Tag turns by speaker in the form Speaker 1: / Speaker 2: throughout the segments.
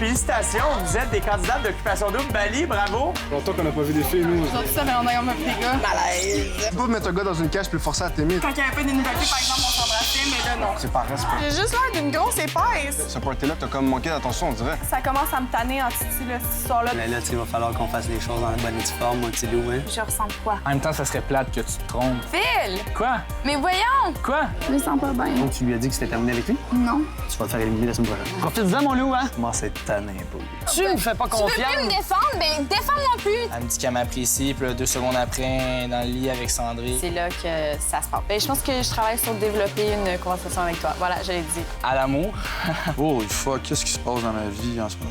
Speaker 1: félicitations, vous êtes des candidates d'Occupation Double Bali, bravo!
Speaker 2: Longtemps qu'on n'a pas vu des filles, nous.
Speaker 3: Tout ça, mais on a vu des gars. Malaise.
Speaker 2: Tu peux pas mettre un gars dans une cage puis le forcer à t'aimer.
Speaker 3: Quand il y avait pas d'inégalité, par exemple, on s'embrassait, mais là, non.
Speaker 2: C'est par respect.
Speaker 3: J'ai juste l'air d'une grosse épaisse.
Speaker 2: Ce party-là, t'as comme manqué d'attention, on dirait.
Speaker 3: Ça commence à me tanner en titi, là, cette histoire-là.
Speaker 4: Mais là, il va falloir qu'on fasse les choses dans la bonne forme, mon petit loup, hein?
Speaker 3: Je ressens quoi?
Speaker 5: En même temps, ça serait plate que tu te trompes.
Speaker 3: Phil!
Speaker 5: Quoi?
Speaker 3: Mais voyons!
Speaker 5: Quoi?
Speaker 3: Je me sens pas bien.
Speaker 4: Donc, tu lui as dit que c'était terminé avec lui?
Speaker 3: Non.
Speaker 4: Tu vas te faire éliminer la semaine prochaine. Profite-en, mon loup, hein? Comment c'est tanné, un peu.
Speaker 5: Tu me fais pas
Speaker 3: Tu veux plus me défendre? Ben, défends-moi plus!
Speaker 5: Elle me dit qu'elle m'apprécie, puis là, 2 secondes après, dans le lit avec Sandrine.
Speaker 3: C'est là que ça se passe. Ben, je pense que je travaille sur développer une conversation avec toi. Voilà, je l'ai dit.
Speaker 5: À l'amour.
Speaker 2: Oh, fuck, qu'est-ce qui se passe dans ma vie en ce moment?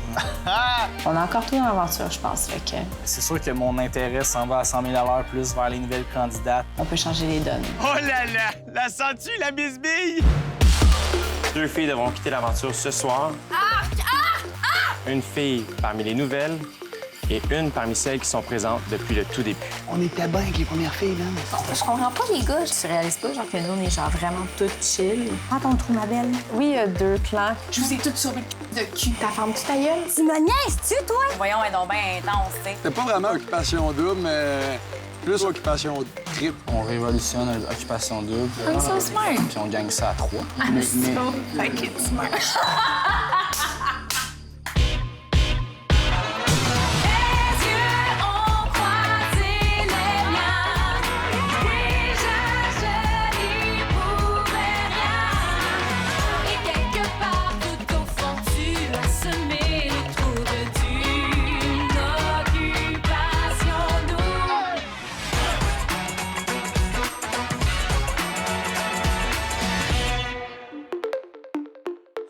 Speaker 3: On a encore tout dans l'aventure, je pense. Fait que
Speaker 5: C'est sûr que mon intérêt s'en va à 100 000 $ plus vers les nouvelles candidates.
Speaker 3: on peut changer les donnes.
Speaker 1: Oh là là! La sens-tu, la bisbille? 2 filles devront quitter l'aventure ce soir. Une fille parmi les nouvelles et une parmi celles qui sont présentes depuis le tout début.
Speaker 4: On était bien avec les premières filles, là.
Speaker 6: Je comprends pas les gars. Je réalise pas genre que nous, on est genre vraiment toutes chill. Prends ton trou, ma belle.
Speaker 3: Oui, il y a 2 clans. Je vous ai toutes sauvé de cul. Ta femme, tu ta gueule?
Speaker 6: Tu me niaises-tu, toi?
Speaker 3: Voyons, elle est donc bien intense, tu sais.
Speaker 2: C'était pas vraiment occupation double, mais plus occupation triple.
Speaker 5: On révolutionne l'occupation double.
Speaker 3: I'm so smart.
Speaker 5: Puis on gagne ça à 3.
Speaker 3: I'm so fucking smart.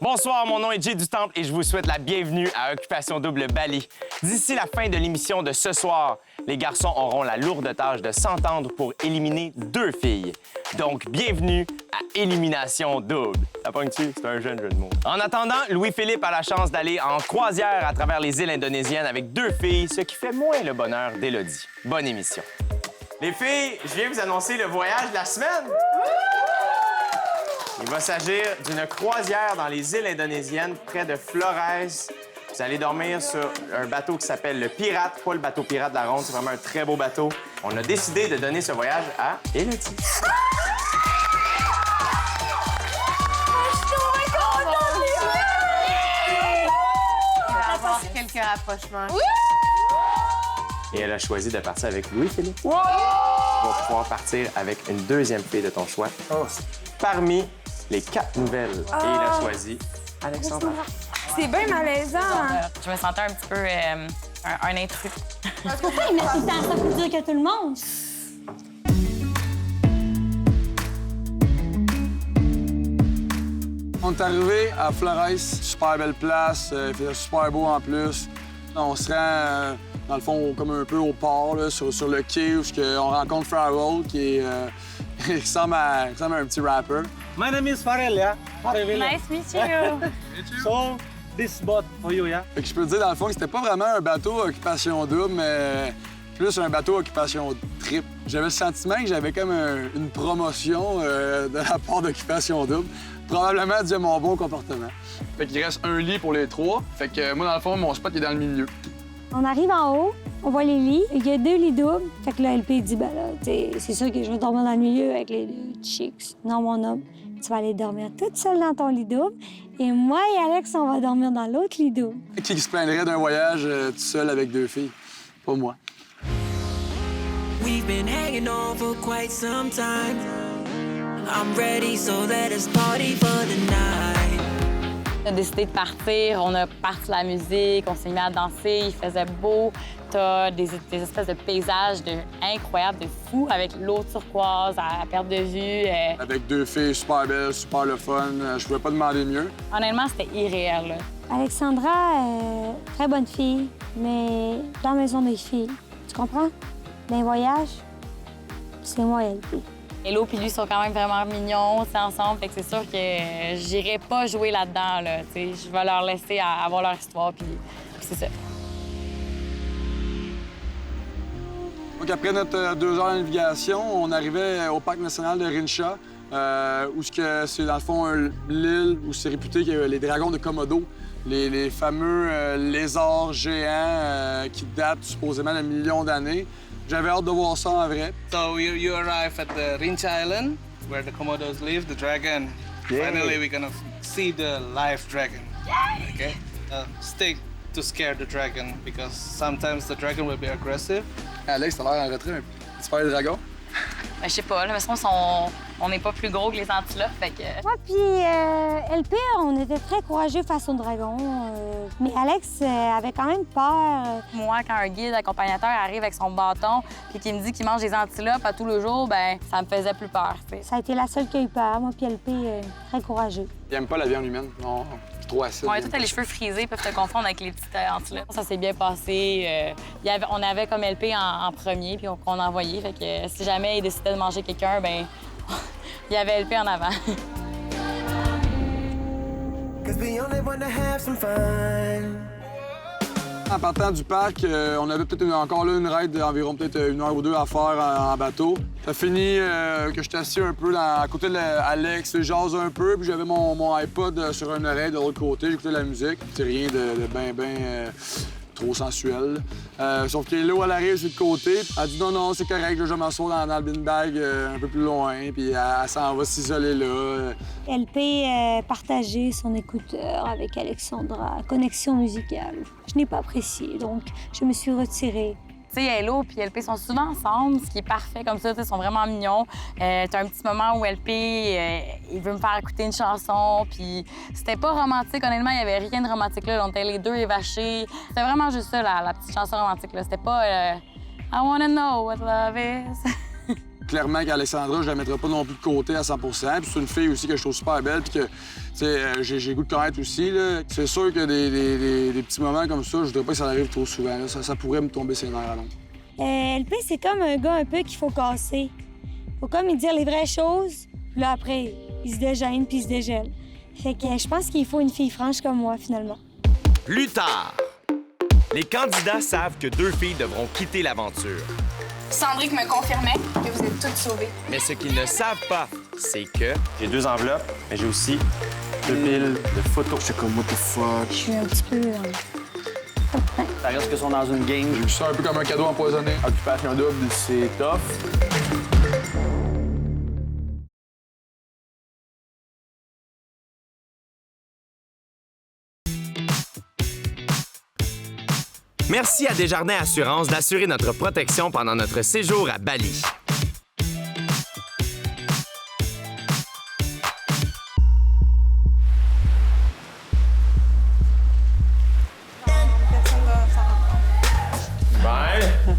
Speaker 1: Bonsoir, mon nom est Jay Dutemple et je vous souhaite la bienvenue à Occupation Double Bali. D'ici la fin de l'émission de ce soir, les garçons auront la lourde tâche de s'entendre pour éliminer 2 filles. Donc, bienvenue à Élimination Double. Ça pogne-tu? C'est un jeune jeu de mots. En attendant, Louis-Philippe a la chance d'aller en croisière à travers les îles indonésiennes avec 2 filles, ce qui fait moins le bonheur d'Élodie. Bonne émission. Les filles, je viens vous annoncer le voyage de la semaine. Il va s'agir d'une croisière dans les îles indonésiennes près de Flores. Vous allez dormir sur un bateau qui s'appelle le Pirate, pas le bateau Pirate de la Ronde, c'est vraiment un très beau bateau. On a décidé de donner ce voyage à Élodie.
Speaker 3: Quelques rapprochements.
Speaker 1: Et elle a choisi de partir avec Louis-Philippe. Tu vas pouvoir partir avec une 2e fille de ton choix. Parmi les 4 nouvelles. Et il a choisi Alexandra.
Speaker 3: C'est bien malaisant.
Speaker 7: Je me sentais un petit peu un intrus.
Speaker 6: Pourquoi ils mettent tout le temps ça pour dire que tout le monde?
Speaker 2: On est arrivé à Flores, super belle place, il fait super beau en plus. On se rend, dans le fond, comme un peu au port, là, sur le quai, où on rencontre Farrell, qui est, il ressemble à un petit rapper.
Speaker 8: My name is Farrell, yeah? Farrell.
Speaker 7: Nice meet you.
Speaker 8: So, this boat for you, yeah?
Speaker 2: Fait que je peux te dire, dans le fond, que c'était pas vraiment un bateau occupation double, mais plus un bateau occupation triple. J'avais le sentiment que j'avais comme une promotion de la part d'occupation double. Probablement dû à mon bon comportement. Fait qu'il reste un lit pour les 3. Fait que moi, dans le fond, mon spot il est dans le milieu.
Speaker 6: On arrive en haut, on voit les lits. Il y a 2 lits doubles. Fait que là, LP dit, ben là, c'est sûr que je vais dormir dans le milieu avec les 2 chicks. Non, mon homme, tu vas aller dormir toute seule dans ton lit double. Et moi et Alex, on va dormir dans l'autre lit double.
Speaker 2: Qui se plaindrait d'un voyage tout seul avec 2 filles? Pas moi.
Speaker 9: We've been hanging on for quite some time. I'm ready, so let us party for the night.
Speaker 7: On a décidé de partir, on a parti la musique, on s'est mis à danser, il faisait beau. T'as des espèces de paysages incroyables, de fous, avec l'eau turquoise à perte de vue.
Speaker 2: Avec 2 filles super belles, super le fun. Je pouvais pas demander mieux.
Speaker 7: Honnêtement, c'était irréel, là.
Speaker 6: Alexandra, très bonne fille, mais dans la maison des filles. Tu comprends? D'un voyage, c'est moi et LP.
Speaker 7: Hello puis lui sont quand même vraiment mignons, c'est ensemble, fait que c'est sûr que j'irai pas jouer là-dedans, là, tu sais. Je vais leur laisser avoir leur histoire, puis c'est ça.
Speaker 2: Donc, après notre 2 heures de navigation, on arrivait au parc national de Rincha, où c'est, dans le fond, l'île où c'est réputé qu'il y a les dragons de Komodo Les fameux lézards géants qui datent supposément de millions d'années. J'avais hâte de voir ça en vrai.
Speaker 10: So you arrive at the Rincha Island, where the Komodos live, the dragon.
Speaker 2: Yeah.
Speaker 10: Finally, we're gonna see the live dragon. Okay? Stay to scare the dragon, because sometimes the dragon will be aggressive.
Speaker 2: Alex, t'as l'air en retrait, mais tu parles des dragons?
Speaker 7: Ben, je sais pas, là, mais on n'est pas plus gros que les antilopes, fait que...
Speaker 6: Ouais, puis LP, on était très courageux face au dragon. Mais Alex avait quand même peur.
Speaker 7: Moi, quand un guide accompagnateur arrive avec son bâton puis qu'il me dit qu'il mange des antilopes à tous les jours, ben ça me faisait plus peur, tu sais.
Speaker 6: Ça a été la seule qui a eu peur. Moi, puis LP, très courageux.
Speaker 2: Il aime pas la viande humaine. Non, c'est trop acide.
Speaker 7: Ouais, toi, t'as les cheveux frisés, peuvent te confondre avec les petites antilopes. Ça s'est bien passé. On avait comme LP en premier, puis on a envoyé. Fait que si jamais il décidait de manger quelqu'un, ben il y avait LP en avant.
Speaker 2: En partant du parc, on avait peut-être encore là une ride d'environ peut-être 1 heure ou 2 à faire en bateau. Ça finit que j'étais assis un peu à côté d'Alex, jase un peu, puis j'avais mon iPod sur une oreille de l'autre côté, j'écoutais la musique. C'est rien de ben trop sensuel. Sauf qu'Hélo, elle arrive sur le côté, elle dit non, c'est correct, je vais m'asseoir dans le beanbag un peu plus loin, puis elle s'en va s'isoler là.
Speaker 6: LP partageait son écouteur avec Alexandra, connexion musicale. Je n'ai pas apprécié, donc je me suis retirée.
Speaker 7: Tu sais, Hello puis LP sont souvent ensemble, ce qui est parfait comme ça, ils sont vraiment mignons. T'as un petit moment où LP, il veut me faire écouter une chanson, puis c'était pas romantique, honnêtement, il y avait rien de romantique là, on était les deux évachés. C'était vraiment juste ça, la petite chanson romantique là, c'était pas I wanna know what love is.
Speaker 2: Clairement qu'Alexandra, je la mettrai pas non plus de côté à 100 %. Puis c'est une fille aussi que je trouve super belle, puis que, tu sais, j'ai le goût de connaître aussi, là. C'est sûr que des petits moments comme ça, je voudrais pas que ça arrive trop souvent, là. Ça pourrait me tomber ses nerfs à long.
Speaker 6: LP, c'est comme un gars un peu qu'il faut casser. Faut comme lui dire les vraies choses, puis là, après, il se dégêne puis il se dégèle. Fait que je pense qu'il faut une fille franche comme moi, finalement.
Speaker 1: Plus tard, les candidats savent que 2 filles devront quitter l'aventure.
Speaker 3: Sandrick me confirmait que vous êtes toutes sauvées.
Speaker 1: Mais ce qu'ils ne savent pas, c'est que j'ai 2 enveloppes, mais j'ai aussi 2 piles de photos.
Speaker 2: J'étais comme, what the fuck?
Speaker 6: Je suis un petit peu...
Speaker 4: Ça reste que sont dans une game.
Speaker 2: J'ai vu ça un peu comme un cadeau empoisonné.
Speaker 4: Occupation double, c'est tough.
Speaker 1: Merci à Desjardins Assurance d'assurer notre protection pendant notre séjour à Bali.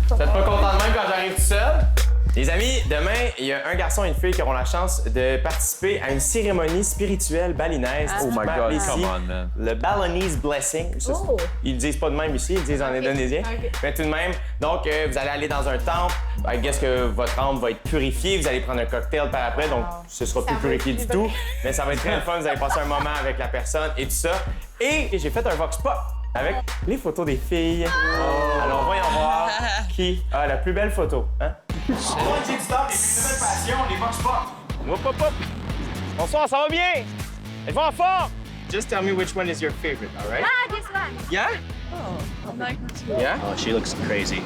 Speaker 1: Vous êtes pas content de même quand j'arrive tout seul? Les amis, demain, il y a un garçon et une fille qui auront la chance de participer à une cérémonie spirituelle balinaise.
Speaker 11: Oh my God,
Speaker 1: Ici,
Speaker 11: come on, man.
Speaker 1: Le Balinese Blessing. Ça, ils le disent pas de même ici, ils le disent en indonésien. Mais tout de même. Donc, vous allez aller dans un temple. I guess que votre âme va être purifiée. Vous allez prendre un cocktail par après, donc ce sera plus purifié du tout. Mais ça va être très fun. Vous allez passer un moment avec la personne et tout ça. Et j'ai fait un vox pop avec les photos des filles. Alors, voyons voir qui a la plus belle photo. Hein? On va dire du temps, des nouvelles passions, les vox pop. Hop, hop, hop. Bonsoir, ça va bien? Êtes-vous en forme? Just tell me which one is your favorite, all right?
Speaker 6: Ah, this one.
Speaker 1: Yeah?
Speaker 6: Oh, I like this one.
Speaker 1: Yeah?
Speaker 11: Oh, she looks crazy.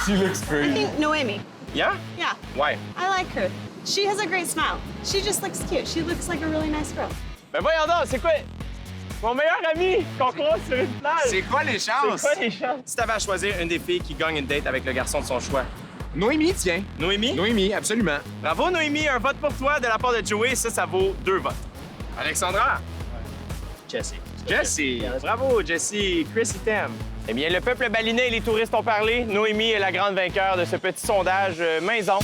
Speaker 1: She looks
Speaker 12: I
Speaker 1: crazy.
Speaker 12: think Noemi.
Speaker 1: Yeah?
Speaker 12: Yeah,
Speaker 1: Why?
Speaker 12: I like her. She has a great smile. She just looks cute. She looks like a really nice girl.
Speaker 1: Ben voyons donc, c'est quoi? Mon meilleur ami qu'on croise sur une plage.
Speaker 2: C'est quoi les chances?
Speaker 1: C'est quoi les chances? Si t'avais à choisir une des filles qui gagne une date avec le garçon de son choix.
Speaker 2: Noémie, tiens.
Speaker 1: Noémie?
Speaker 2: Noémie, absolument.
Speaker 1: Bravo, Noémie. Un vote pour toi de la part de Joey. Ça vaut 2 votes. Alexandra?
Speaker 11: Jessie.
Speaker 1: Jessie. Bravo, Jessie. Chris, il t'aime. Eh bien, le peuple balinais et les touristes ont parlé. Noémie est la grande vainqueur de ce petit sondage maison.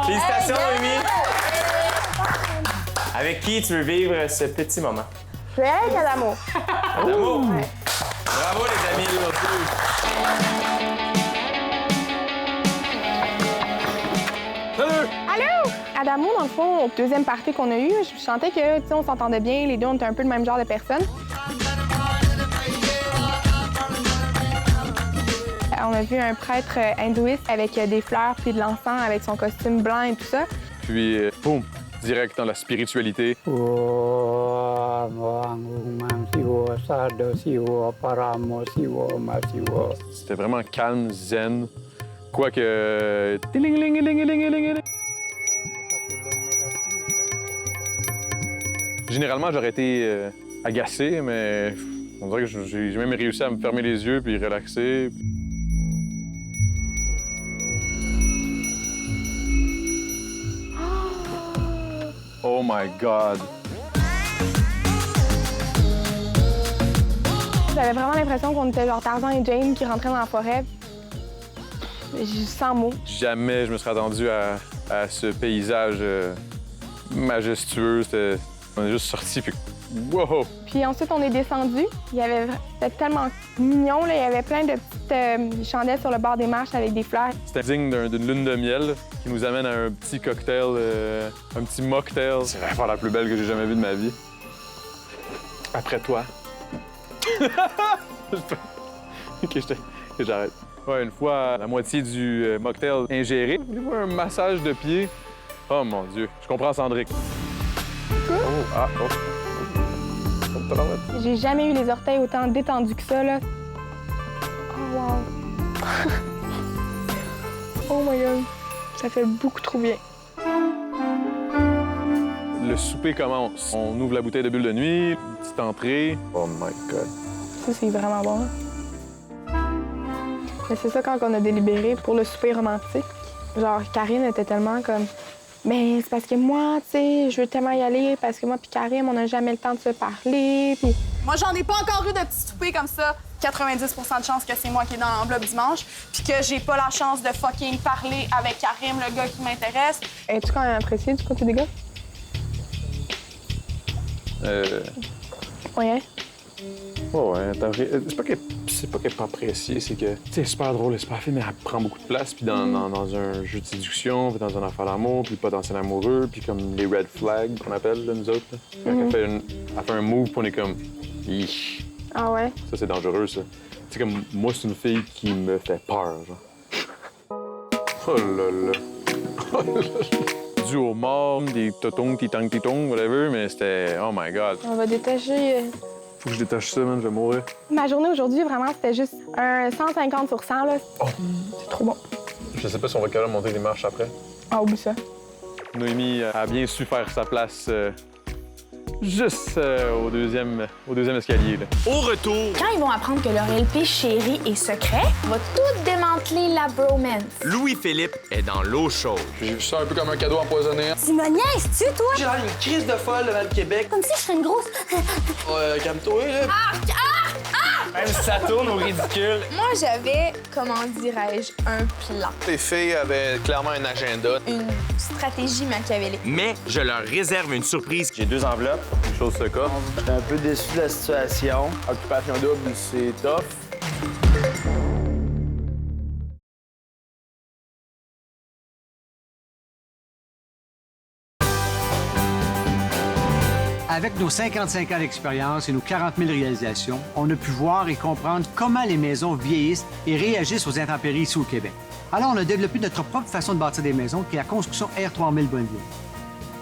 Speaker 1: Félicitations, Noémie. Avec qui tu veux vivre ce petit moment?
Speaker 3: Je vais avec Adamo.
Speaker 1: Adamo? Bravo, les amis.
Speaker 3: Allô? Adamo, dans le fond, au deuxième party qu'on a eu, je sentais que, tu sais, on s'entendait bien, les deux, on était un peu le même genre de personnes. On a vu un prêtre hindouiste avec des fleurs puis de l'encens, avec son costume blanc et tout ça.
Speaker 11: Puis, boum, direct dans la spiritualité.
Speaker 1: Oh.
Speaker 13: C'était vraiment calme, zen. Quoique... Généralement, j'aurais été agacé, mais on dirait que j'ai même réussi à me fermer les yeux puis relaxer. Oh my God!
Speaker 3: J'avais vraiment l'impression qu'on était genre Tarzan et Jane qui rentraient dans la forêt. Sans mots.
Speaker 13: Jamais je me serais attendu à ce paysage majestueux. On est juste sortis, puis wow!
Speaker 3: Puis ensuite, on est descendu. C'était tellement mignon, là. Il y avait plein de petites chandelles sur le bord des marches avec des fleurs.
Speaker 13: C'était digne d'une lune de miel qui nous amène à un petit cocktail, un petit mocktail. C'est l'affaire la plus belle que j'ai jamais vue de ma vie. Après toi. OK, j'arrête. Ouais, une fois, la moitié du mocktail ingéré, voulez-vous un massage de pied? Oh mon Dieu, je comprends Sandrick.
Speaker 3: Quoi?
Speaker 13: Oh, ah, oh.
Speaker 3: J'ai jamais eu les orteils autant détendus que ça, là. Oh, wow! Oh my God! Ça fait beaucoup trop bien.
Speaker 13: Le souper commence. On ouvre la bouteille de bulle de nuit, une petite entrée. Oh my God!
Speaker 3: Ça, c'est vraiment bon. Mais c'est ça, quand on a délibéré pour le souper romantique, genre, Karine était tellement comme... Mais c'est parce que moi, tu sais, je veux tellement y aller parce que moi puis Karim, on n'a jamais le temps de se parler, puis...
Speaker 14: Moi, j'en ai pas encore eu de petit souper comme ça. 90 de chance que c'est moi qui est dans l'enveloppe dimanche, puis que j'ai pas la chance de fucking parler avec Karim, le gars qui m'intéresse.
Speaker 3: Es-tu quand même apprécié du côté des gars? Ouais.
Speaker 13: Oh, ouais, c'est pas qu'elle est pas appréciée, c'est que, tu sais, elle est super drôle, elle est super fine, mais elle prend beaucoup de place, puis dans un jeu de séduction, puis dans un affaire d'amour, puis potentiel amoureux, puis comme les red flags qu'on appelle, là, nous autres. Là. Elle fait un move, puis on est comme... Ih.
Speaker 3: Ah ouais?
Speaker 13: Ça, c'est dangereux, ça. Tu sais, comme, moi, c'est une fille qui me fait peur, genre. Oh là là. Oh là là. Dû aux morts, des totons, titong, whatever, mais c'était... Oh my God.
Speaker 3: On va détacher...
Speaker 13: Faut que je détache ça, man, je vais mourir.
Speaker 3: Ma journée aujourd'hui, vraiment, c'était juste un 150 sur 100, là.
Speaker 13: Oh.
Speaker 3: C'est trop bon.
Speaker 13: Je sais pas si on va quand même monter les marches après.
Speaker 3: Ah, oublie ça.
Speaker 13: Noémie a bien su faire sa place juste au deuxième escalier. Là.
Speaker 15: Au retour...
Speaker 16: Quand ils vont apprendre que leur LP chéri est secret, on va tout démanteler la bromance.
Speaker 15: Louis-Philippe est dans l'eau chaude.
Speaker 2: J'ai vu ça un peu comme un cadeau empoisonné.
Speaker 16: Tu me niaises-tu, toi?
Speaker 17: J'ai l'air une crise de folle devant le Québec.
Speaker 16: Comme si je serais une grosse...
Speaker 17: Calme-toi, là.
Speaker 15: Même si ça tourne au ridicule.
Speaker 16: Moi, j'avais, comment dirais-je, un plan.
Speaker 17: Les filles avaient clairement un agenda.
Speaker 16: Une stratégie machiavélique.
Speaker 15: Mais je leur réserve une surprise.
Speaker 1: J'ai 2 enveloppes.
Speaker 13: Les choses se cassent.
Speaker 17: Je suis un peu déçu de la situation.
Speaker 13: Occupation double, c'est tough.
Speaker 18: Avec nos 55 ans d'expérience et nos 40 000 réalisations, on a pu voir et comprendre comment les maisons vieillissent et réagissent aux intempéries ici au Québec. Alors, on a développé notre propre façon de bâtir des maisons, qui est la construction R3000 Bonneville.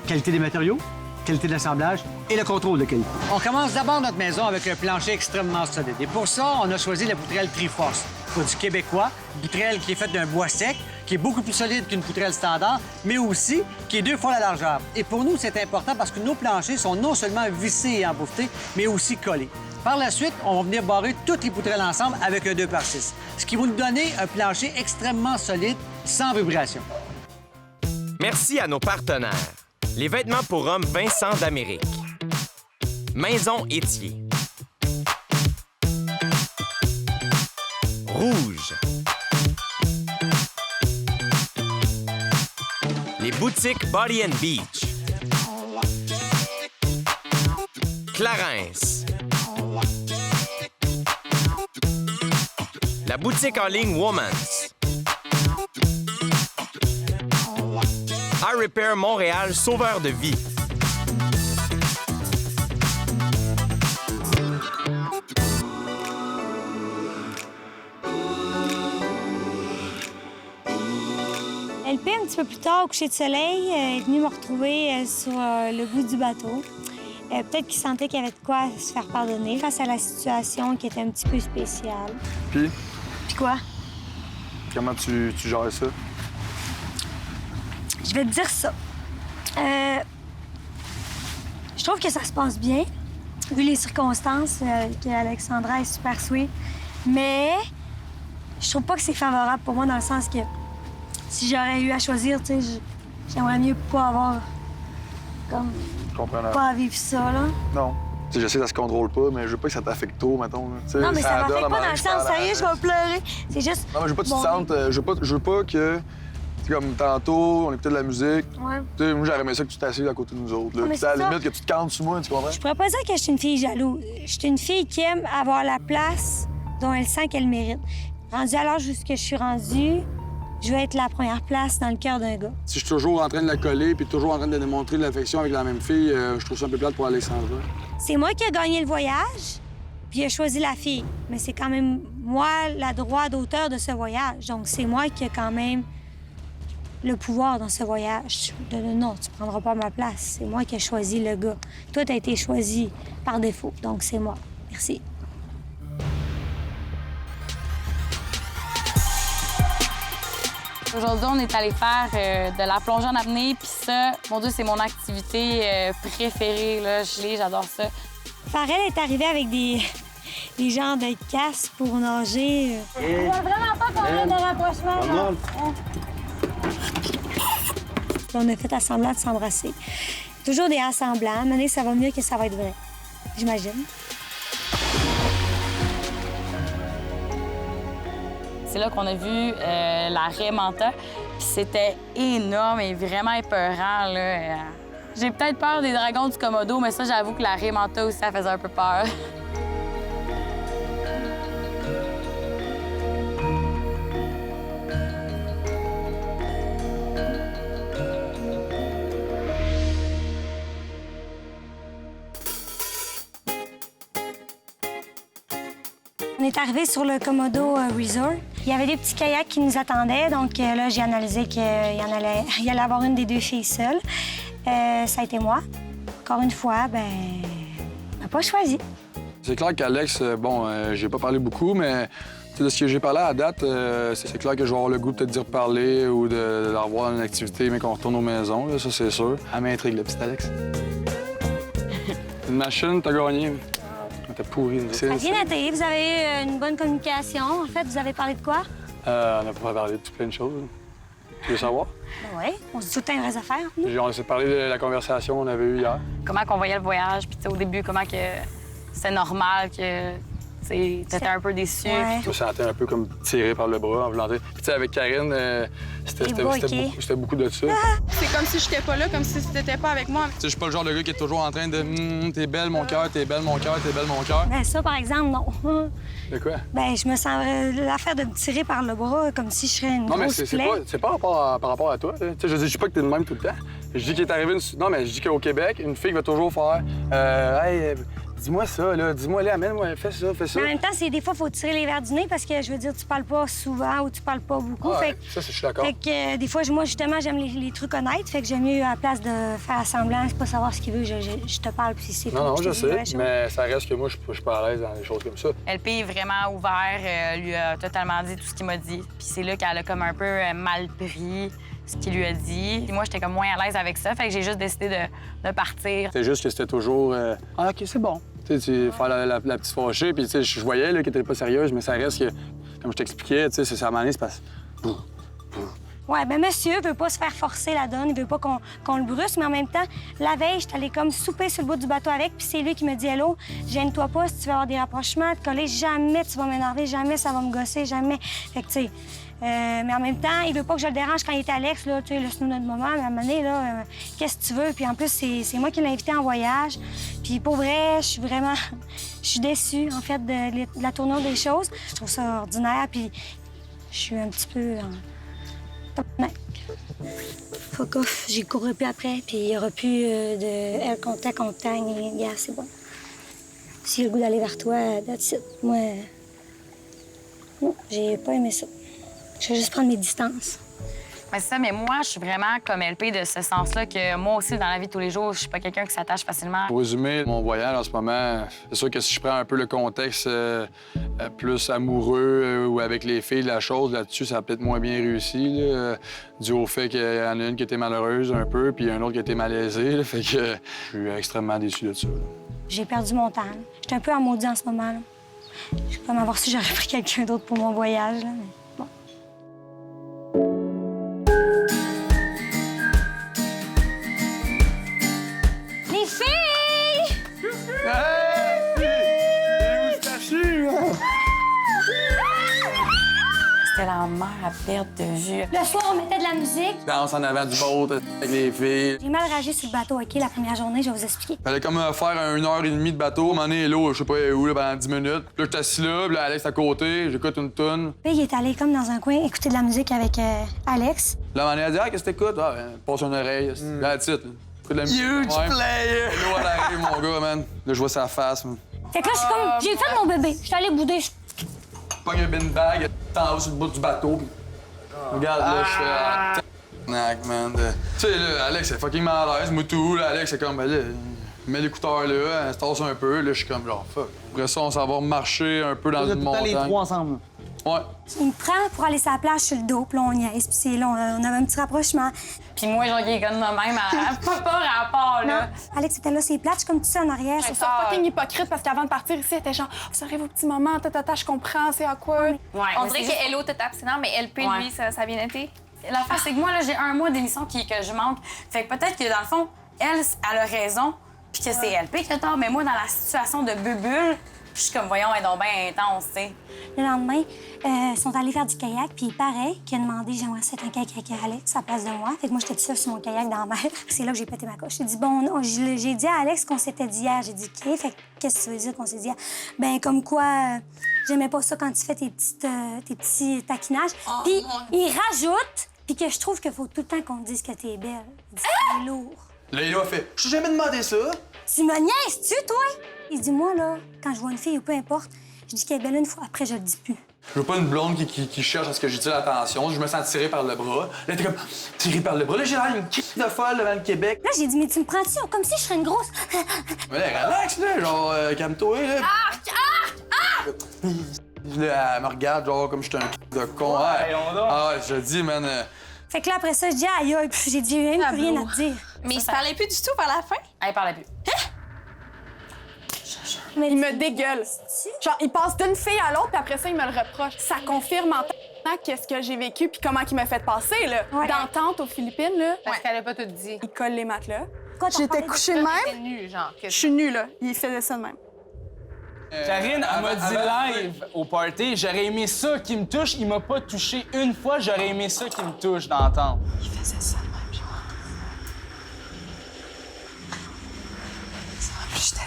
Speaker 18: Qualité des matériaux, qualité de l'assemblage et le contrôle de qualité. On commence d'abord notre maison avec un plancher extrêmement solide. Et pour ça, on a choisi la poutrelle Triforce, produit québécois, poutrelle qui est faite d'un bois sec, qui est beaucoup plus solide qu'une poutrelle standard, mais aussi qui est 2 fois la largeur. Et pour nous, c'est important parce que nos planchers sont non seulement vissés et embouffetés, mais aussi collés. Par la suite, on va venir barrer toutes les poutrelles ensemble avec un 2x6, ce qui va nous donner un plancher extrêmement solide, sans vibration.
Speaker 15: Merci à nos partenaires. Les vêtements pour hommes Vincent d'Amérique. Maison Étier. Rouge. Les boutiques Body and Beach. Clarence. La boutique en ligne Woman's. iRepair Montréal, sauveur de vie.
Speaker 6: LP, un petit peu plus tard, au coucher de soleil, est venue me retrouver sur le bout du bateau. Peut-être qu'il sentait qu'il y avait de quoi se faire pardonner face à la situation qui était un petit peu spéciale.
Speaker 2: Puis,
Speaker 6: Puis quoi?
Speaker 2: comment tu gères ça?
Speaker 6: Je vais te dire ça. Je trouve que ça se passe bien, vu les circonstances, qu'Alexandra est super sweet. Mais je trouve pas que c'est favorable pour moi dans le sens que si j'aurais eu à choisir, tu sais, j'aimerais mieux pas avoir comme
Speaker 2: Je comprends.
Speaker 6: pas à vivre ça, là.
Speaker 2: Non. Tu sais, je sais que ça se contrôle pas, mais je veux pas que ça t'affecte trop, mettons. Là. Tu sais,
Speaker 6: Non, mais ça m'affecte
Speaker 2: donne
Speaker 6: pas dans le sens sérieux, je vais pleurer. C'est juste.
Speaker 2: Non, mais je veux pas que tu
Speaker 6: bon,
Speaker 2: te sentes. Je veux pas que. Tu sais, comme tantôt, on écoutait de la musique.
Speaker 6: Ouais.
Speaker 2: Tu sais, moi, j'aurais aimé ça que tu t'assises à côté de nous autres. Là.
Speaker 6: Non, mais
Speaker 2: Puis, à la
Speaker 6: c'est ça.
Speaker 2: limite, que tu te cantes sur moi, tu comprends?
Speaker 6: Je pourrais pas dire que je suis une fille jalouse. Je suis une fille qui aime avoir la place dont elle sent qu'elle mérite. Rendue à l'âge où je suis rendue, je veux être la première place dans le cœur d'un gars.
Speaker 2: Si je suis toujours en train de la coller puis toujours en train de démontrer de l'affection avec la même fille, je trouve ça un peu plate pour Alexandra.
Speaker 6: C'est moi qui ai gagné le voyage, puis il a choisi la fille. Mais c'est quand même moi la droit d'auteur de ce voyage. Donc c'est moi qui ai quand même le pouvoir dans ce voyage. Non, tu prendras pas ma place. C'est moi qui ai choisi le gars. Toi, t'as été choisi par défaut. Donc c'est moi. Merci.
Speaker 7: Aujourd'hui, on est allé faire de la plongée en apnée, puis ça, mon Dieu, c'est mon activité préférée. Là. J'adore ça.
Speaker 6: Farrell est arrivé avec des genres de casques pour nager. On voit vraiment pas qu'on a de rapprochement. Là. On a fait assemblant de s'embrasser. Toujours des assemblants. Mais ça va mieux que ça va être vrai, j'imagine.
Speaker 7: C'est là qu'on a vu la raie manta, puis c'était énorme et vraiment épeurant. Là. J'ai peut-être peur des dragons du Komodo, mais ça, j'avoue que la raie manta aussi, ça faisait un peu peur.
Speaker 6: On est arrivé sur le Komodo Resort. Il y avait des petits kayaks qui nous attendaient, donc là, j'ai analysé qu'il y allait avoir une des deux filles seule. Ça a été moi. Encore une fois, on n'a pas choisi.
Speaker 2: C'est clair qu'Alex, j'ai pas parlé beaucoup, mais de ce que j'ai parlé à date, c'est clair que je vais avoir le goût peut-être d'y reparler ou de la revoir dans une activité, mais qu'on retourne aux maisons, là, ça c'est sûr. Elle m'intrigue, le petit Alex. Une machine, t'as gagné. T'es pourri.
Speaker 6: Ça a bien été. Vous avez eu une bonne communication. En fait, vous avez parlé de quoi?
Speaker 2: On n'a pas parlé de tout plein de choses. Tu veux savoir?
Speaker 6: Ben oui, on se dit tout le temps les vraies affaires.
Speaker 2: On s'est parlé de la conversation qu'on avait eue hier.
Speaker 7: Comment qu'on voyait le voyage, puis au début, comment que c'était normal que t'étais un peu déçu.
Speaker 6: Ouais.
Speaker 2: Je me sentais un peu comme tiré par le bras en voulant dire. Puis tu sais, avec Karine, c'était beaucoup de ça.
Speaker 14: C'est comme si j'étais pas là, comme si t'étais pas avec moi.
Speaker 2: Tu sais, je suis pas le genre de gars qui est toujours en train de t'es belle, mon cœur, t'es belle, mon cœur, t'es belle, mon cœur.
Speaker 6: Ben ça, par exemple, non.
Speaker 2: De quoi?
Speaker 6: Ben je me sens l'affaire de me tirer par le bras comme si je serais une
Speaker 2: non, mais
Speaker 6: grosse plaie.
Speaker 2: c'est pas par rapport à toi. Tu sais, je dis pas que t'es de même tout le temps. Je dis qu'il est arrivé Non, mais je dis qu'au Québec, une fille va toujours faire hey, dis-moi ça, là, dis-moi, là, amène-moi, fais ça, fais ça.
Speaker 6: Mais en même temps, des fois, il faut tirer les verres du nez parce que, je veux dire, tu parles pas souvent ou tu parles pas beaucoup.
Speaker 2: Ah,
Speaker 6: fait
Speaker 2: ça, je suis d'accord.
Speaker 6: Fait que des fois, moi, justement, j'aime les trucs honnêtes. Fait que j'aime mieux, à la place de faire semblant, c'est pas savoir ce qu'il veut, je te parle, puis c'est tout.
Speaker 2: Non, je
Speaker 6: te dis la
Speaker 2: sais,
Speaker 6: chose.
Speaker 2: mais ça reste que moi, je suis pas à l'aise dans des choses comme ça.
Speaker 7: LP est vraiment ouvert, lui a totalement dit tout ce qu'il m'a dit. Puis c'est là qu'elle a comme un peu mal pris ce qu'il lui a dit. Puis moi, j'étais comme moins à l'aise avec ça, fait que j'ai juste décidé de partir.
Speaker 2: C'est juste que c'était toujours ah, OK, c'est bon. Tu sais, faire la petite fâchée, puis tu sais, je voyais qu'elle était pas sérieuse, mais ça reste que, comme je t'expliquais, tu sais, c'est ça à un moment donné, c'est parce que...
Speaker 6: Ouais, ben monsieur veut pas se faire forcer la donne, il veut pas qu'on le brusse, mais en même temps, la veille, j'étais allée comme souper sur le bout du bateau avec, puis c'est lui qui me dit « Hello, gêne-toi pas, si tu veux avoir des rapprochements, te coller, jamais tu vas m'énerver, jamais ça va me gosser, jamais... » Fait que, tu sais... mais en même temps, il veut pas que je le dérange quand il est Alex, là, tu sais, laisse-nous notre moment, mais à un moment donné, là, qu'est-ce que tu veux? Puis en plus, c'est moi qui l'ai invité en voyage. Puis pour vrai, je suis déçue, en fait, de la tournure des choses. Je trouve ça ordinaire, puis je suis un petit peu en... Fuck off, j'y courrai plus après, puis il y aura plus de air contact, et gars, c'est bon. S'il y a le goût d'aller vers toi, that's it. Moi, non, j'ai pas aimé ça. Je vais juste prendre mes distances.
Speaker 7: Mais c'est ça, mais moi, je suis vraiment comme LP de ce sens-là que moi aussi, dans la vie de tous les jours, je suis pas quelqu'un qui s'attache facilement.
Speaker 2: Pour résumer, mon voyage en ce moment, c'est sûr que si je prends un peu le contexte plus amoureux ou avec les filles, la chose là-dessus, ça a peut-être moins bien réussi, là, dû au fait qu'il y en a une qui était malheureuse un peu, puis un autre qui était malaisée. Là, fait que je suis extrêmement déçu de ça. Là.
Speaker 6: J'ai perdu mon temps. J'étais un peu en maudit en ce moment. Là. Je vais comme avoir su j'aurais pris quelqu'un d'autre pour mon voyage. Là, mais bon. Les filles!
Speaker 7: C'était la mer à perte de vue.
Speaker 6: Le soir, on mettait de la musique.
Speaker 2: Danse en avant du boat avec les filles.
Speaker 6: J'ai mal ragé sur le bateau, OK, la première journée, je vais vous expliquer.
Speaker 2: Fallait comme faire 1h30 de bateau, à un moment donné, l'eau, je sais pas où, là, pendant 10 minutes. Puis là, j'étais assis là, puis là, Alex à côté, j'écoute une toune.
Speaker 6: Puis il est allé comme dans un coin écouter de la musique avec Alex.
Speaker 2: Là, à un moment donné, elle dit « Ah, qu'est-ce que t'écoutes? » Ah, ben, passe une oreille. Là, titre. De la musique.
Speaker 17: Huge player!
Speaker 2: L'eau, elle arrive, mon gars, man. Là, je vois sa face, man.
Speaker 6: Fait que là, je suis comme, j'ai fait mon bébé. Je suis allée bouder.
Speaker 2: Pogne un bin bag, t'en haut sur le bout du bateau, puis regarde, là, je fais tabarnak, man. Tu sais, là, Alex, c'est fucking mal à l'aise, moi tout. Là, Alex, c'est comme, ben là, mets l'écouteur là, elle se tasse un peu. Là, je suis comme, genre, fuck. Après ça, on s'en va marcher un peu dans une montagne.
Speaker 5: les trois ensemble.
Speaker 2: Ouais.
Speaker 6: Il me prend pour aller sur la plage sur le dos, puis là, on niaise, puis c'est là, on avait un petit rapprochement.
Speaker 7: Puis moi, genre, qui est comme de même, pas rapport, là.
Speaker 6: Non. Alex était là, c'est plate, je suis comme tout ça en arrière.
Speaker 14: Je trouve ça fucking hypocrite parce qu'avant de partir ici, elle était genre, vous aurez vos petits moments, je comprends, c'est à quoi.
Speaker 7: Ouais,
Speaker 16: On dirait que Hello t'es abstinent, mais LP, lui, ça a bien été.
Speaker 7: L'affaire, c'est que moi, là, j'ai un mois d'émission que je manque. Fait que peut-être que, dans le fond, elle a raison, puis que c'est LP qui a tort, mais moi, dans la situation de bulle, je suis comme, voyons, elle est donc bien intense, tu sais.
Speaker 6: Le lendemain, ils sont allés faire du kayak, puis pareil, qui a demandé, j'aimerais ça être un kayak avec Alex à la place de moi. Fait que moi, j'étais toute seule sur mon kayak dans la mer. C'est là que j'ai pété ma coche. J'ai dit, bon, non, j'ai dit à Alex qu'on s'était dit hier. J'ai dit, OK, fait qu'est-ce que tu veux dire qu'on s'est dit hier? Ben, comme quoi, j'aimais pas ça quand tu fais tes petits taquinages. Puis il rajoute, puis que je trouve qu'il faut tout le temps qu'on te dise que t'es belle. Il dit, c'est lourd.
Speaker 2: Là, il a fait, je t'ai jamais demandé ça.
Speaker 6: Tu me niaises-tu, toi? Il dit, moi, là, quand je vois une fille ou peu importe, je dis qu'elle est belle une fois, après, je le dis plus.
Speaker 2: Je veux pas une blonde qui cherche à ce que j'utilise l'attention. Je me sens tiré par le bras. Là, t'es comme, tiré par le bras. Là, j'ai l'air d'une crise de folle devant le Québec.
Speaker 6: Là, j'ai dit, mais tu me prends-tu comme si je serais une grosse.
Speaker 2: Mais là, relax, là, genre, calme-toi, là. Là, elle me regarde, genre, comme je suis un de con. Ouais, je dis, man.
Speaker 6: Fait que là, après ça, je dis, aïe, aïe, puis j'ai dit, rien à te dire.
Speaker 16: Mais il se parlait plus du tout vers la fin?
Speaker 7: Elle parlait plus.
Speaker 14: Mais il me dégueule. Genre, il passe d'une fille à l'autre, puis après ça, il me le reproche. Ça confirme en tant qu'est-ce que j'ai vécu, puis comment il m'a fait passer, là.
Speaker 6: Ouais.
Speaker 14: D'entente aux Philippines, là.
Speaker 16: Parce qu'elle a pas tout dit.
Speaker 14: Il colle les matelas.
Speaker 6: Quoi, t'en
Speaker 14: J'étais
Speaker 6: parlais
Speaker 14: couchée de même.
Speaker 16: T'es nue, genre.
Speaker 14: Je suis nue, là. Il faisait ça de même.
Speaker 5: Karine, elle m'a dit live au party, j'aurais aimé ça qu'il me touche. Il m'a pas touché une fois, j'aurais aimé ça qu'il me touche d'entendre.
Speaker 14: Il faisait ça de même, genre. Puis j'étais là.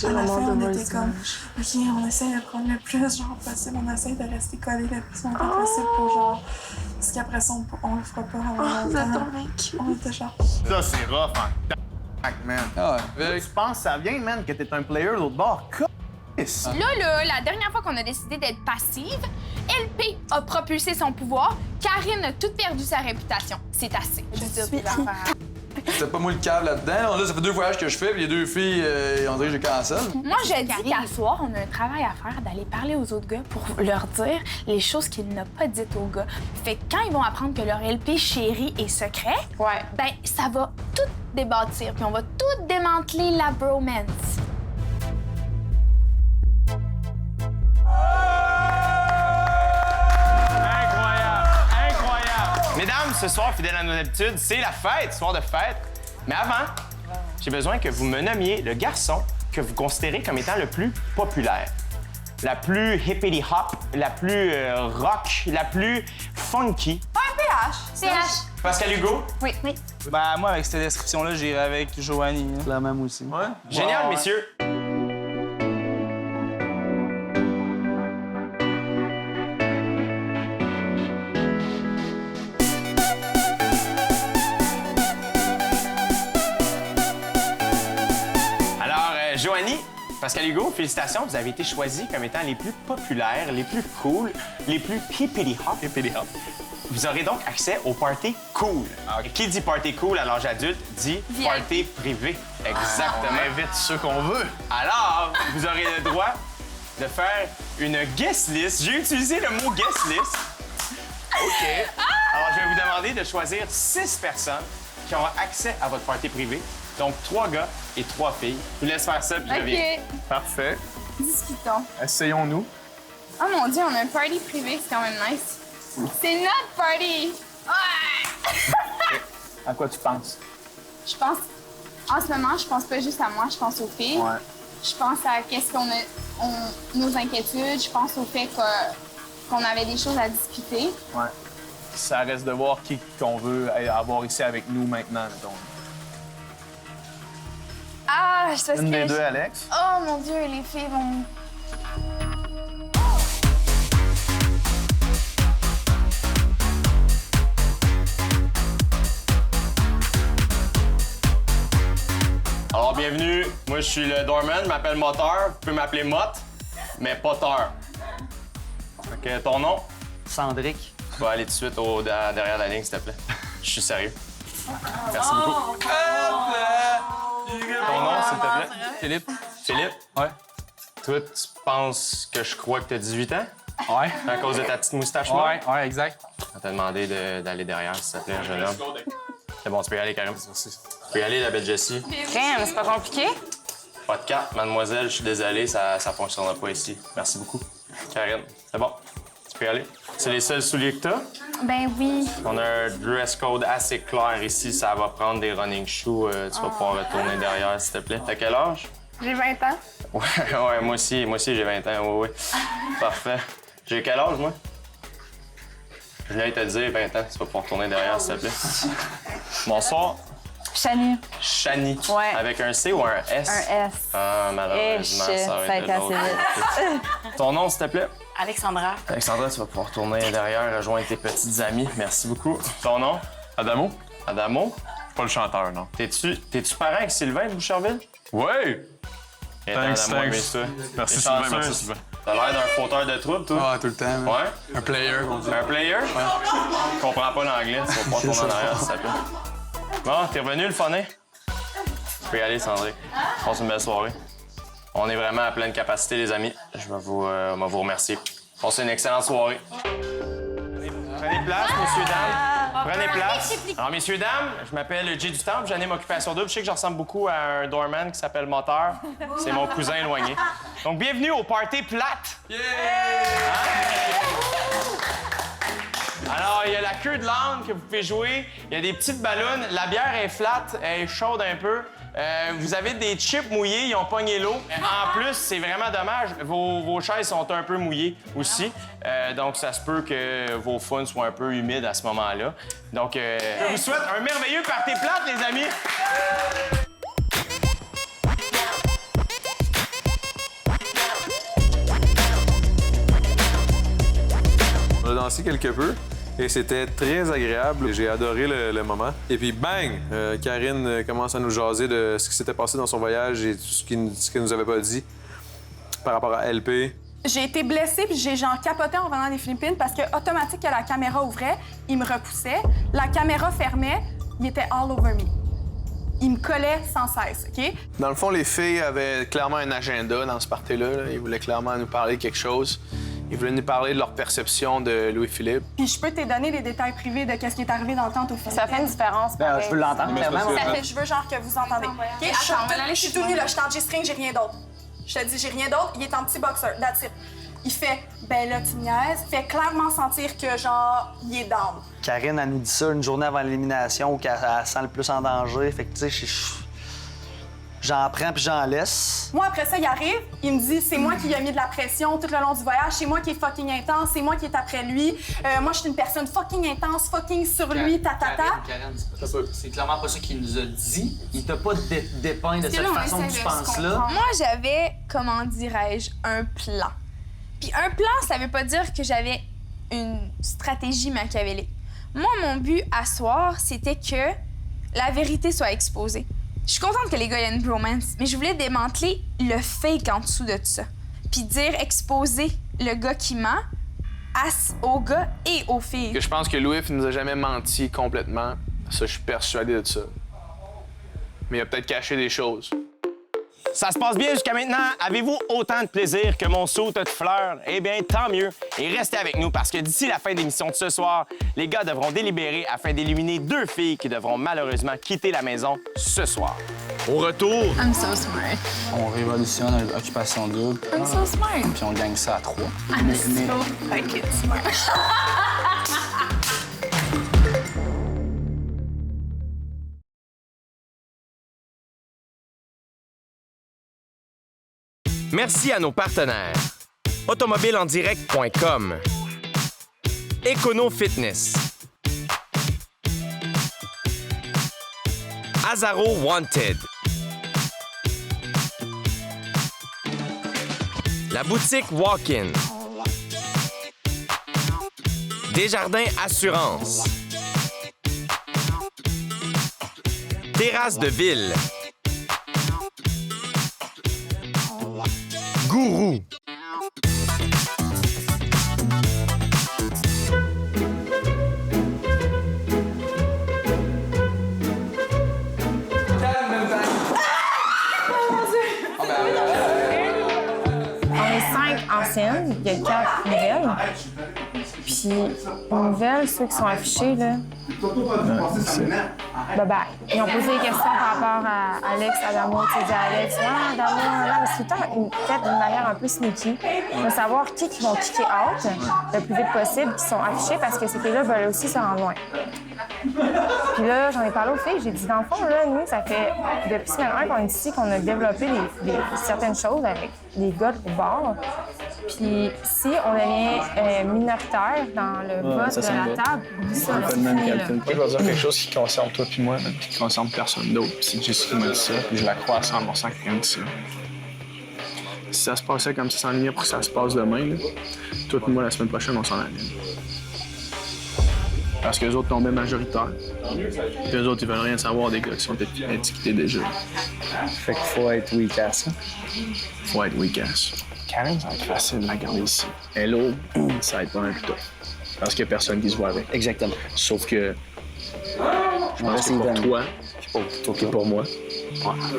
Speaker 14: À la fin, on était comme, OK, on essaie de prendre le plus genre possible, on essaie de rester collés le plus longtemps possible pour genre... Parce qu'après ça, on le fera pas avant longtemps. On était genre...
Speaker 19: Ça, c'est rough, hein. Man.
Speaker 2: Ah
Speaker 19: Tu penses que ça vient, man, que t'es un player de l'autre bord?
Speaker 16: Là, la dernière fois qu'on a décidé d'être passive, LP a propulsé son pouvoir, Karine a tout perdu sa réputation. C'est assez. Je veux dire,
Speaker 2: C'était pas moi le câble là-dedans. Là, ça fait 2 voyages que je fais, puis les 2 filles, on dirait que j'ai cancel.
Speaker 16: Moi, je dis qu'à soir, on a un travail à faire d'aller parler aux autres gars pour leur dire les choses qu'il n'a pas dites aux gars. Fait que quand ils vont apprendre que leur LP chéri est secret, ben ça va tout débâtir, puis on va tout démanteler la bromance.
Speaker 1: Mesdames, ce soir, fidèle à nos habitudes, c'est la fête, soir de fête. Mais avant, j'ai besoin que vous me nommiez le garçon que vous considérez comme étant le plus populaire. La plus hippity-hop, la plus rock, la plus funky.
Speaker 16: Un PH. PH.
Speaker 1: Pascal Hugo?
Speaker 16: Oui.
Speaker 5: Ben, moi, avec cette description-là, j'irais avec Joanie. Hein.
Speaker 4: La même aussi.
Speaker 5: Ouais.
Speaker 1: Génial, messieurs. Alors, Joanie, Pascal Hugo, félicitations, vous avez été choisis comme étant les plus populaires, les plus cool, les plus hippity hop. Vous aurez donc accès au party cool. Et qui dit party cool à l'âge adulte dit party privé. Exactement.
Speaker 17: On invite ceux qu'on veut.
Speaker 1: Alors, vous aurez le droit de faire une guest list. J'ai utilisé le mot guest list. OK. Alors, je vais vous demander de choisir 6 personnes qui auront accès à votre party privé. Donc, 3 gars et 3 filles. Je vous laisse faire ça, puis je reviens.
Speaker 19: Parfait.
Speaker 16: Discutons.
Speaker 19: Essayons-nous.
Speaker 16: Oh mon Dieu, on a un party privé, c'est quand même nice. C'est notre party! Ouais!
Speaker 5: À quoi tu penses?
Speaker 16: Je pense, en ce moment, je pense pas juste à moi, je pense aux filles.
Speaker 19: Ouais.
Speaker 16: Je pense à qu'est-ce qu'on a, nos inquiétudes. Je pense au fait qu'on avait des choses à discuter.
Speaker 19: Ouais. Ça reste de voir qui qu'on veut avoir ici avec nous maintenant, donc.
Speaker 16: Ah, je sais ce
Speaker 19: Une
Speaker 16: que
Speaker 19: des
Speaker 16: je-
Speaker 19: deux, Alex.
Speaker 16: Oh mon Dieu, les filles vont...
Speaker 1: Alors, bienvenue. Moi, je suis le doorman. Je m'appelle Moteur. Vous pouvez m'appeler Mott, mais Potter. OK, ton nom?
Speaker 4: Sandrick.
Speaker 1: Tu vas aller tout de suite derrière la ligne, s'il te plaît. Je suis sérieux. Merci beaucoup. Ton nom, s'il te plaît?
Speaker 5: Philippe.
Speaker 1: Philippe?
Speaker 5: Ouais.
Speaker 1: Toi, tu penses que je crois que tu as 18 ans?
Speaker 5: Ouais.
Speaker 1: À cause de ta petite moustache noire?
Speaker 5: Ouais, exact.
Speaker 1: On t'a demandé d'aller derrière, s'il te plaît, jeune homme. C'est bon, tu peux y aller, Karim. Merci. Tu peux y aller, la belle Jessie.
Speaker 7: Crème, c'est pas compliqué?
Speaker 1: Pas de carte, mademoiselle, je suis désolé, ça fonctionnera pas ici. Merci beaucoup. Karine, c'est bon. Tu peux y aller. C'est les seuls souliers que t'as?
Speaker 16: Ben oui.
Speaker 1: On a un dress code assez clair ici. Ça va prendre des running shoes. Tu vas pouvoir retourner derrière, s'il te plaît. T'as quel âge?
Speaker 16: J'ai 20 ans.
Speaker 1: Ouais, moi aussi j'ai 20 ans, oui. Parfait. J'ai quel âge, moi? Je viens de te dire 20 ans, tu vas pouvoir retourner derrière, s'il te plaît. Bonsoir.
Speaker 7: Chani.
Speaker 1: Chani.
Speaker 7: Ouais.
Speaker 1: Avec un C ou un S?
Speaker 7: Un S.
Speaker 1: Ah, malheureusement,
Speaker 7: Eh,
Speaker 1: ça
Speaker 7: ça
Speaker 1: va
Speaker 7: a
Speaker 1: être
Speaker 7: été assez
Speaker 1: l'autre. Ton nom, s'il te plaît?
Speaker 7: Alexandra.
Speaker 1: Alexandra, tu vas pouvoir retourner derrière, rejoindre tes petites amies. Merci beaucoup. Ton nom?
Speaker 13: Adamo?
Speaker 1: Adamo?
Speaker 13: Pas le chanteur, non.
Speaker 1: T'es-tu parent avec Sylvain de Boucherville?
Speaker 13: Ouais! Thanks.
Speaker 1: Merci
Speaker 13: Merci,
Speaker 1: T'es
Speaker 13: Sylvain,
Speaker 1: chanceuse.
Speaker 13: merci, Sylvain.
Speaker 1: T'as l'air d'un fauteur de trouble, toi?
Speaker 2: Ah, tout le temps. man.
Speaker 1: Ouais?
Speaker 2: Un player, on dit.
Speaker 1: Un player? Je comprends pas l'anglais, tu vas pas retourner en arrière, si ça peut. Bon, t'es revenu, le funny? Tu peux y aller, Sandrine. Passe une belle soirée. On est vraiment à pleine capacité, les amis. Je vais vous remercier. Passez une excellente soirée. Prenez place, messieurs, dames. Prenez place. Alors, messieurs, dames, je m'appelle Jay du Temple, j'anime Occupation Double. Je sais que je ressemble beaucoup à un doorman qui s'appelle Moteur. C'est mon cousin éloigné. Donc, bienvenue au party plate. Alors, il y a la queue de l'âne que vous pouvez jouer. Il y a des petites ballons. La bière est flat, elle est chaude un peu. Vous avez des chips mouillés, ils ont pogné l'eau. En plus, c'est vraiment dommage, vos chaises sont un peu mouillées aussi. Donc, ça se peut que vos fun soient un peu humides à ce moment-là. Donc, je vous souhaite un merveilleux party plate, les amis!
Speaker 13: On a dansé quelque peu et c'était très agréable. J'ai adoré le moment. Et puis, bang! Karine commence à nous jaser de ce qui s'était passé dans son voyage et tout ce qu'elle nous avait pas dit par rapport à LP.
Speaker 12: J'ai été blessée puis j'ai genre capoté en venant des Philippines parce que automatique que la caméra ouvrait, il me repoussait. La caméra fermait, il était all over me. Il me collait sans cesse, OK?
Speaker 17: Dans le fond, les filles avaient clairement un agenda dans ce party-là. Là. Ils voulaient clairement nous parler de quelque chose. Ils voulaient nous parler de leur perception de Louis-Philippe.
Speaker 12: Puis je peux te donner les détails privés de qu'est-ce qui est arrivé dans le temps au Philippines.
Speaker 7: Ça fait une différence.
Speaker 18: Ben, je veux l'entendre, clairement.
Speaker 12: Ça fait, je veux genre que vous entendez. OK? Attends, je suis tout nu, là, je suis en G-string, j'ai rien d'autre. Je te dis, j'ai rien d'autre. Il est en petit boxer, that's it. Il fait, ben là, tu me niaises. Fait clairement sentir que, genre, il est down.
Speaker 4: Karine, elle nous dit ça une journée avant l'élimination où qu'elle sent le plus en danger. Fait que, tu sais, j'en prends puis j'en laisse.
Speaker 12: Moi, après ça, il arrive, il me dit, c'est moi qui lui ai mis de la pression tout le long du voyage, c'est moi qui est fucking intense, c'est moi qui est après lui. Moi, je suis une personne fucking intense, fucking sur lui, tatata.
Speaker 20: Karen, c'est clairement pas ça qu'il nous a dit. Il t'a pas dépeint de cette façon que tu penses là.
Speaker 16: Moi, j'avais, comment dirais-je, un plan. Puis un plan, ça veut pas dire que j'avais une stratégie machiavélique. Moi, mon but à soir, c'était que la vérité soit exposée. Je suis contente que les gars aient une bromance, mais je voulais démanteler le fake en dessous de tout ça. Puis exposer le gars qui ment aux gars et aux filles.
Speaker 17: Je pense que Louis il nous a jamais menti complètement. Ça, je suis persuadé de ça. Mais il a peut-être caché des choses.
Speaker 1: Ça se passe bien jusqu'à maintenant. Avez-vous autant de plaisir que mon saut de fleurs? Eh bien, tant mieux. Et restez avec nous parce que d'ici la fin de l'émission de ce soir, les gars devront délibérer afin d'éliminer 2 filles qui devront malheureusement quitter la maison ce soir. Au retour...
Speaker 16: I'm so smart.
Speaker 21: On révolutionne avec Occupation Double.
Speaker 16: I'm so smart.
Speaker 21: Puis on gagne ça à 3.
Speaker 16: I'm so fucking smart.
Speaker 15: Merci à nos partenaires. Automobilendirect.com, Econo Fitness, Azaro Wanted, la boutique Walk-in, Desjardins Assurance, Terrasse de Ville, Gourou.
Speaker 3: On est 5 anciennes, il y a 4 nouvelles. Puis, les nouvelles, ceux qui sont affichés, là. Bye-bye. Ils ont posé des questions par rapport à Alex, Adamo. Tu sais, dit à Alex, Adamo, mais c'est tout le temps fait d'une manière un peu sneaky. Il faut savoir qui vont kicker out le plus vite possible, qui sont affichés, parce que ces filles-là veulent aussi se rendre loin. Puis là, j'en ai parlé aux filles, j'ai dit, dans le fond, là, nous, ça fait depuis semaine 1 qu'on est ici, qu'on a développé certaines choses avec les gars au bord. Puis si on devient minoritaire dans le vote de la table, oublie ça, là, c'est fini, là.
Speaker 17: Moi, je vais dire quelque chose qui concerne toi puis moi, puis qui concerne personne d'autre. C'est Jessie qui m'a dit ça, puis je la crois à 100% qu'elle me dit ça. Si ça se passait comme ça s'enlignait pour que ça se passe demain, là, toi et moi, la semaine prochaine, on s'en allait. Parce qu'eux autres tombaient majoritaires. Puis eux autres, ils veulent rien savoir des gars qui sont étiquetés déjà.
Speaker 21: Fait qu'il faut être weak ass.
Speaker 17: Faut être weak ass. Karen, ça va être facile de la garder ici. Hello, ça va être pas mal plus tôt. Parce qu'il y a personne qui se voit avec.
Speaker 21: Exactement.
Speaker 17: Sauf que je pense que pour toi, et pour moi,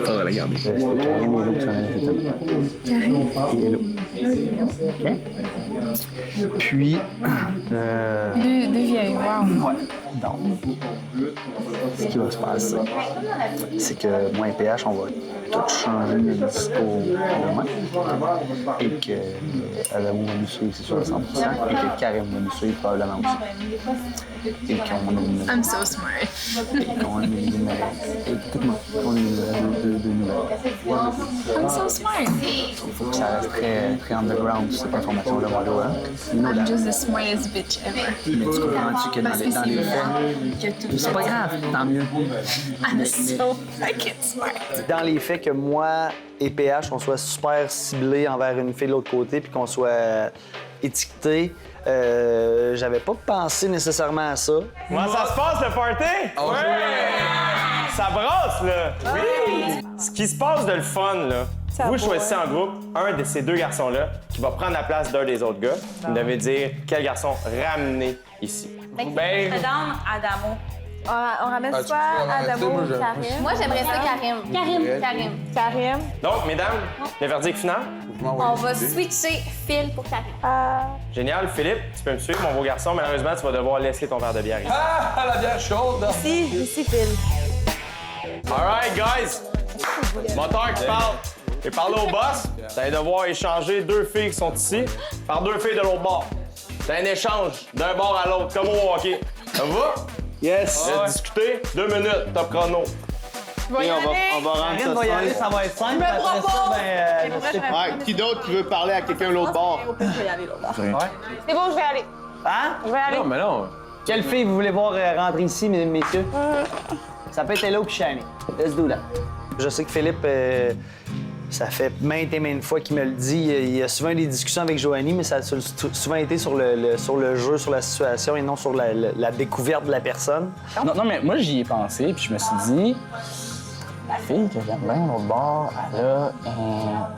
Speaker 17: faudrait la garder.
Speaker 21: Puis...
Speaker 3: Deux vieilles, wow.
Speaker 21: Ouais. Donc, ce qui va se passer, c'est que moi et PH, on va tout changer de discours pour et que Adamo va nous suivre, c'est sûr, à 100%, et que Karim va nous suivre probablement aussi. Et qu'on élimine...
Speaker 16: I'm so smart.
Speaker 21: Et qu'on élimine... Écoute-moi, qu'on élimine deux nouvelles.
Speaker 16: I'm so smart.
Speaker 21: Il faut que ça reste très underground, cette information-là, Margot, hein?
Speaker 16: I'm just the smartest bitch ever.
Speaker 21: Mais tu comprends-tu que dans les faits... C'est pas grave, tant mieux.
Speaker 16: I'm so fucking smart.
Speaker 4: Dans les faits que moi et PH, on soit super ciblés envers une fille de l'autre côté puis qu'on soit étiquetés, j'avais pas pensé nécessairement à ça.
Speaker 1: Comment ça se passe, le party? Ça brasse, là! Oui! Ce qui se passe de le fun, là, vous choisissez en groupe un de ces 2 garçons-là qui va prendre la place d'un des autres gars. Vous devez dire quel garçon ramener ici.
Speaker 7: Ben, Adamo.
Speaker 3: On ramène soit Adamo ou Karim.
Speaker 7: Moi, j'aimerais ça Karim.
Speaker 3: Karim.
Speaker 1: Donc, mesdames, le verdict final?
Speaker 7: On va switcher Phil pour Karim.
Speaker 1: Génial. Philippe, tu peux me suivre, mon beau garçon. Malheureusement, tu vas devoir laisser ton verre de bière ici.
Speaker 2: Ah, la bière chaude!
Speaker 3: Ici, Phil.
Speaker 1: All right, guys. Moteur qui parle. Et parler au boss, vous allez devoir échanger 2 filles qui sont ici par 2 filles de l'autre bord. C'est un échange d'un bord à l'autre, comme au hockey. Ça va?
Speaker 4: Yes.
Speaker 1: Discuter, 2 minutes, top chrono.
Speaker 21: On va rendre ça
Speaker 4: va y aller, ça va être simple.
Speaker 3: Je me
Speaker 4: Après
Speaker 21: Ouais, qui d'autre qui veut parler à quelqu'un de l'autre bord?
Speaker 3: Je vais y aller l'autre bord. C'est bon, je vais aller.
Speaker 4: Hein?
Speaker 3: Je vais aller.
Speaker 13: Non, mais non.
Speaker 4: Quelle fille vous voulez voir rentrer ici, mesdames, messieurs? Ça peut être Hello puis Shani. Let's do that. Je sais que Philippe, ça fait maintes et maintes fois qu'il me le dit. Il y a souvent des discussions avec Joanie, mais ça a souvent été sur le jeu, sur la situation et non sur la découverte de la personne.
Speaker 5: Non, mais moi, j'y ai pensé, puis je me suis dit...
Speaker 21: fille que j'aime bien, l'autre bord, elle a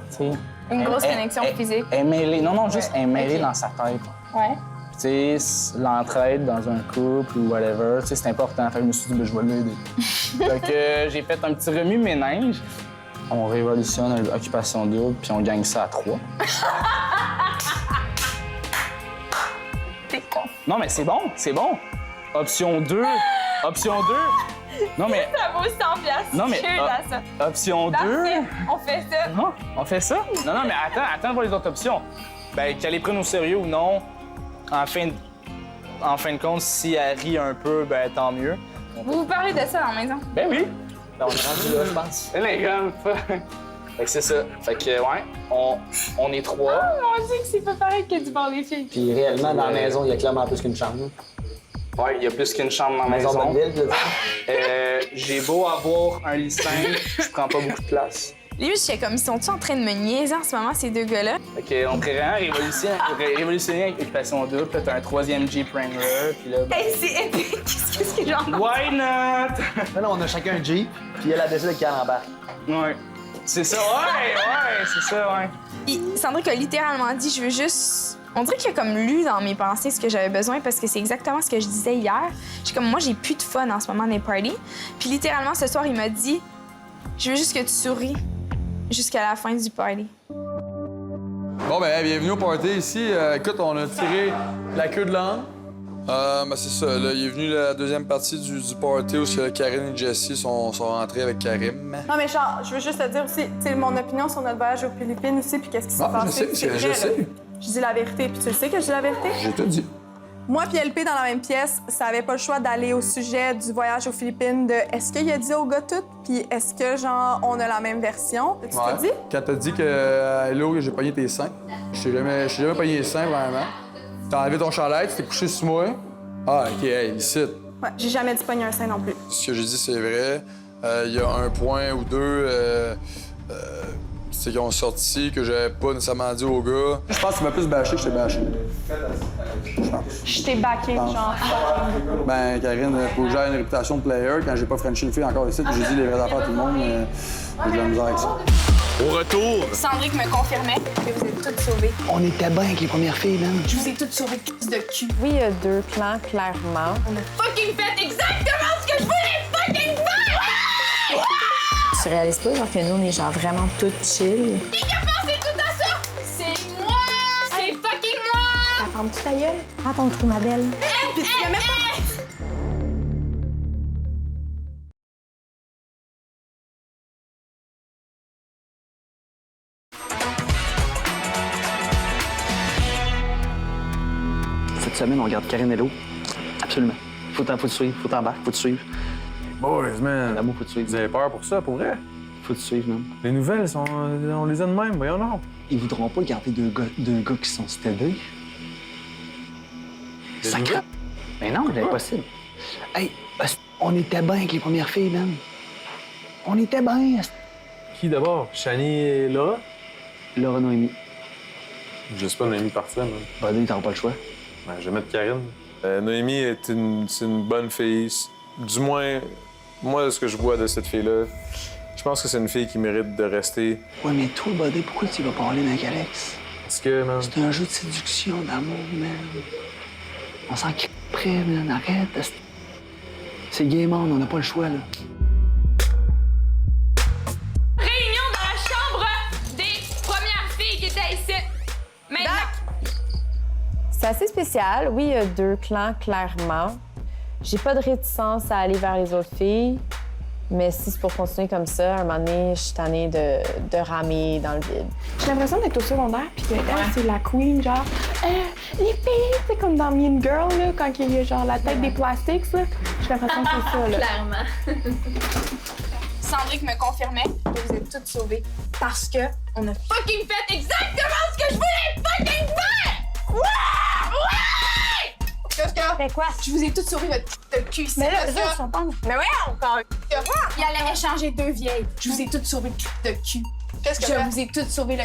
Speaker 21: tu sais...
Speaker 16: Une grosse connexion physique.
Speaker 21: Elle est mêlée. Non, juste elle est mêlée dans sa tête.
Speaker 16: Ouais.
Speaker 21: Tu sais, l'entraide dans un couple ou whatever, tu sais, c'est important. Fait que je me suis dit, ben, je vais l'aider. Fait que j'ai fait un petit remue-ménage. On révolutionne l'occupation double, puis on gagne ça à 3.
Speaker 16: T'es con.
Speaker 21: Non, mais c'est bon, c'est bon. Option 2. Option 2. Non, mais.
Speaker 16: Ça vaut 100 $.
Speaker 21: Non, mais.
Speaker 16: Cheers à ça.
Speaker 21: Option 2.
Speaker 16: Parfait. On fait ça.
Speaker 21: Non, on fait ça? Non, mais attends de voir les autres options. Ben, qu'elle les prenne au sérieux ou non, en fin de compte, si elle rit un peu, ben tant mieux.
Speaker 16: Vous parlez de ça dans la maison?
Speaker 21: Ben oui. Ben, on est rendu là, je pense. Les gars, fait que c'est ça. Fait que, ouais, on est 3.
Speaker 16: Oh mon Dieu, que c'est pas pareil que du bord des filles.
Speaker 4: Puis réellement, dans la maison, il y a clairement plus qu'une chambre.
Speaker 21: Ouais, il y a plus qu'une chambre dans la
Speaker 4: maison.
Speaker 21: maison. J'ai beau avoir un lit simple, je prends pas beaucoup de place.
Speaker 16: Limite, j'étais comme, ils sont-ils en train de me niaiser en ce moment, ces deux gars-là?
Speaker 21: Fait qu'on pourrait vraiment révolutionner avec Occupation Double, peut-être un 3e Jeep Wrangler, puis là... Ben...
Speaker 16: Hey, c'est épique! Qu'est-ce que j'en ai?
Speaker 21: Why not?
Speaker 4: Non, on a chacun un Jeep, puis elle a décidé qu'elle embarque.
Speaker 21: Ouais. C'est ça, ouais, c'est ça, ouais.
Speaker 16: Puis Sandrick a littéralement dit, je veux juste... On dirait qu'il a comme lu dans mes pensées ce que j'avais besoin parce que c'est exactement ce que je disais hier. J'ai comme, moi, j'ai plus de fun en ce moment dans les parties. Puis littéralement, ce soir, il m'a dit, je veux juste que tu souris jusqu'à la fin du party.
Speaker 2: Bon, ben, bienvenue au party ici. Écoute, on a tiré la queue de l'âne. Ben, c'est ça. Là, il est venu la deuxième partie du party où Karine et Jessie sont rentrés avec Karim.
Speaker 12: Non, mais Charles, je veux juste te dire aussi, tu sais, mon opinion sur notre voyage aux Philippines aussi, puis qu'est-ce qui s'est passé.
Speaker 2: Je sais.
Speaker 12: Je dis la vérité, puis tu le sais que je dis la vérité?
Speaker 2: J'ai tout dit.
Speaker 12: Moi puis LP dans la même pièce, ça avait pas le choix d'aller au sujet du voyage aux Philippines de est-ce qu'il a dit au gars tout, puis est-ce que, genre, on a la même version? Tu t'as dit?
Speaker 2: Quand t'as dit que, hello, j'ai pogné tes seins, je t'ai jamais pogné les seins, vraiment. T'as enlevé ton chandail, tu t'es couché sur moi. Ah, OK, hey, ici.
Speaker 12: Ouais, j'ai jamais dit pogner un sein non plus.
Speaker 2: Ce que j'ai dit, c'est vrai. Il y a un point ou deux, c'est qu'ils ont sorti que j'avais pas nécessairement dit au gars. Je pense que tu m'as plus bâché que je t'ai bâché.
Speaker 12: Je t'ai backé, genre.
Speaker 2: Ben, Karine, faut que j'aie une réputation de player. Quand j'ai pas frenché une fille encore ici, puis j'ai dit les vraies affaires à tout le monde, j'ai de la misère avec ça.
Speaker 15: Au retour,
Speaker 16: Sandrick me confirmait que vous êtes toutes sauvées.
Speaker 21: On était bien avec les premières filles, man.
Speaker 16: Je vous ai toutes sauvées de cul.
Speaker 3: Oui, il y a deux plans, clairement.
Speaker 16: On a fucking fait exactement ce que je voulais fucking faire!
Speaker 3: Tu réalises pas, genre, que nous, on est genre vraiment toutes chill.
Speaker 16: Qui a pensé tout à ça? C'est moi! C'est fucking moi!
Speaker 3: Ça ferme toute ta gueule. Prends ton trou, ma belle.
Speaker 12: Puis tu l'as même pas...
Speaker 21: Cette semaine, on regarde Karine Hello. Absolument. Faut te suivre, faut t'embarquer, faut te suivre.
Speaker 13: Boys, man.
Speaker 21: L'amour, faut te suivre.
Speaker 13: Vous avez peur pour ça, pour vrai?
Speaker 21: Faut te suivre, man.
Speaker 13: Les nouvelles, on les a de même, voyons non.
Speaker 21: Ils voudront pas garder deux gars qui sont stédés. Sacré. Mais non, c'est impossible. Hey, on était bien avec les premières filles, man. On était bien.
Speaker 13: Qui d'abord? Shani et Laura?
Speaker 21: Laura Noémie.
Speaker 13: Je sais pas, Noémie partir, man.
Speaker 21: Buddy, t'auras pas le choix.
Speaker 13: Ben, je vais mettre Karine. Noémie c'est une bonne fille. Du moins, moi, ce que je vois de cette fille-là, je pense que c'est une fille qui mérite de rester.
Speaker 21: Ouais, mais toi, Buddy, pourquoi tu vas parler avec Alex?
Speaker 13: Parce que, man...
Speaker 21: C'est un jeu de séduction, d'amour, man. On s'en crie près, man. Arrête. C'est gay monde, on n'a pas le choix, là.
Speaker 16: Réunion dans la chambre des premières filles qui étaient ici. Maintenant.
Speaker 3: C'est assez spécial. Oui, il y a deux clans, clairement. J'ai pas de réticence à aller vers les autres filles, mais si c'est pour continuer comme ça, à un moment donné, je suis tannée de ramer dans le vide.
Speaker 16: J'ai l'impression d'être au secondaire, puis qu'elle, c'est la queen, genre, les filles, c'est comme dans Mean Girl, là, quand il y a genre la tête des plastiques, là. J'ai l'impression que c'est ça, là.
Speaker 7: Clairement.
Speaker 16: Sandrick me confirmait que vous êtes toutes sauvées parce que on a fucking fait exactement ce que je voulais fucking faire! Ouais! Ouais! Qu'est-ce que?
Speaker 3: Fait quoi?
Speaker 16: Je vous ai toutes sauvées votre cul ici.
Speaker 3: Mais là,
Speaker 16: parce
Speaker 3: eux,
Speaker 16: que-
Speaker 3: ils sont pas...
Speaker 16: Mais ouais, encore. Il allait échanger deux vieilles. Je vous ai toutes sauvé de cul.
Speaker 12: Qu'est-ce que
Speaker 16: Je
Speaker 12: t'as?
Speaker 16: vous ai toutes sauvé le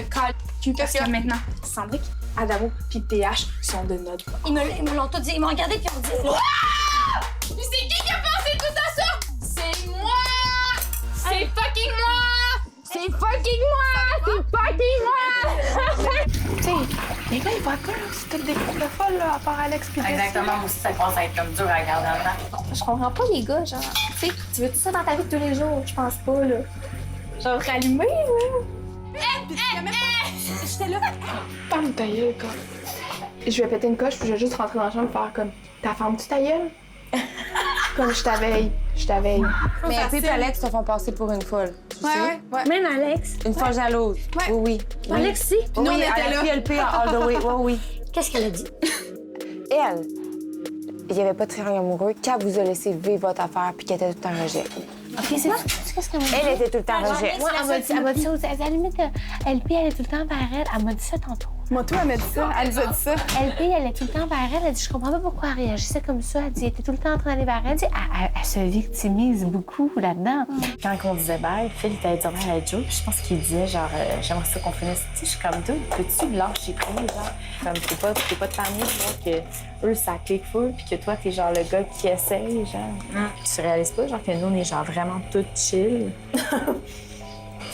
Speaker 16: cul. Parce que maintenant, Sandrick, Adamo puis PH sont de notre bord.
Speaker 3: Ils me l'ont tout dit. Ils m'ont regardé puis ils ont dit...
Speaker 16: Puis c'est qui a pensé tout à ça? C'est moi! C'est C'est fucking moi! C'est fucking moi! C'est fucking moi! Tu sais, les gars, ils voient quoi, là? C'est toutes des groupes de folles, là, à part Alex puis
Speaker 7: Exactement, moi aussi, ça commence à être comme dur à regarder en temps.
Speaker 16: Je comprends pas les gars, genre, tu sais, tu veux tout ça dans ta vie de tous les jours? Je pense pas, là. Genre, rallumer, là. J'étais là. Ferme ta gueule, quoi. Je vais péter une coche, puis je vais juste rentrer dans la chambre et faire comme, t'as fermé-tu ta gueule? Comme je t'avais.
Speaker 3: Mais P et Alex te font passer pour une folle.
Speaker 16: Ouais.
Speaker 6: Même Alex.
Speaker 3: Une folle jalouse.
Speaker 16: Ouais.
Speaker 3: Oui.
Speaker 6: Alex, si.
Speaker 3: Oui,
Speaker 16: Nous, on était
Speaker 3: Alex
Speaker 16: là.
Speaker 3: PLP all the way. Oui.
Speaker 6: Qu'est-ce qu'elle a dit?
Speaker 3: Elle, il n'y avait pas de triangle amoureux qu'elle vous a laissé vivre votre affaire puis qu'elle était tout le temps rejet.
Speaker 6: OK, c'est qu'est-ce qu'elle m'a dit?
Speaker 3: Elle était tout le temps rejet.
Speaker 6: Moi, elle m'a dit ça aussi. À la limite, LP, elle est tout le temps vers elle. Elle m'a dit ça tantôt.
Speaker 12: Moi, toi, elle m'a dit ça. Elle nous a dit ça.
Speaker 6: LP, elle est tout le temps vers elle. Elle dit, je comprends pas pourquoi elle réagissait comme ça. Elle dit, elle était tout le temps en train d'aller vers elle. Elle dit, elle se victimise beaucoup là-dedans.
Speaker 7: Quand on disait bye, Phil était dire bye à Joe, puis je pense qu'il disait genre, j'aimerais ça qu'on finisse. Tu sais, je suis comme, dude, peux-tu lâcher prise, genre? Comme, t'es pas de famille, genre, que eux, ça clique full, puis que toi, t'es genre le gars qui essaye, genre. Tu réalises pas, genre, que nous, on est genre vraiment toutes chill, puis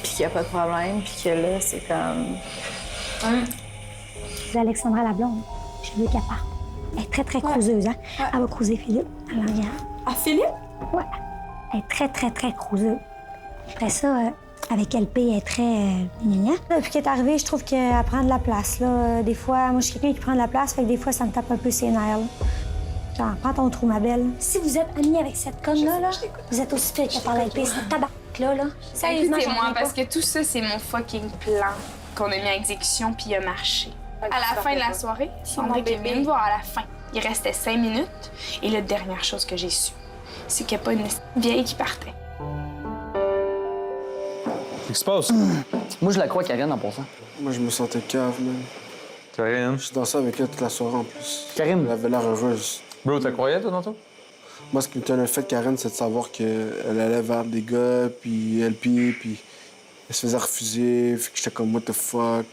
Speaker 7: qu'il y a pas de problème, puis que là, c'est comme.
Speaker 6: Alexandra la blonde, je veux qu'elle parte. Elle est très, très cruiseuse, hein?
Speaker 12: Ouais.
Speaker 6: Elle va cruiser Philippe. Elle en regarde.
Speaker 12: Ah, Philippe?
Speaker 6: Ouais. Elle est très, très, très cruiseuse. Après ça, avec LP, elle est très gna. Depuis qu'elle est arrivée, je trouve qu'elle prend de la place. Là. Des fois, moi, je suis quelqu'un qui prend de la place, fait que des fois, ça me tape un peu ses nerfs. Là. Genre, prends ton trou, ma belle. Si vous êtes amie avec cette conne-là, là, vous êtes aussi pire qu'elle parle à LP. C'est tabac-là, là. Sérieusement,
Speaker 16: C'est
Speaker 6: j'en
Speaker 16: moi,
Speaker 6: reviens
Speaker 16: parce
Speaker 6: pas.
Speaker 16: que tout ça, c'est mon fucking plan qu'on a mis en exécution, puis il a marché. À la fin de la soirée, Sandrick est venu me voir à la fin. Il restait 5 minutes, et la dernière chose que j'ai su, c'est qu'il n'y a pas une vieille qui partait.
Speaker 13: Qu'est-ce qui se passe?
Speaker 4: Moi, je la crois, Karine, en passant.
Speaker 21: Moi, je me sentais cave, man.
Speaker 13: Karine?
Speaker 21: Je dansais avec elle toute la soirée en plus.
Speaker 4: Karine?
Speaker 21: Elle avait l'air heureuse.
Speaker 13: Bro, t'as croyais, toi, tantôt?
Speaker 21: Moi, ce qui me tenait le fait, Karine, c'est de savoir qu'elle allait vers des gars, puis elle pillait, puis elle se faisait refuser. Fait que j'étais comme, what the fuck?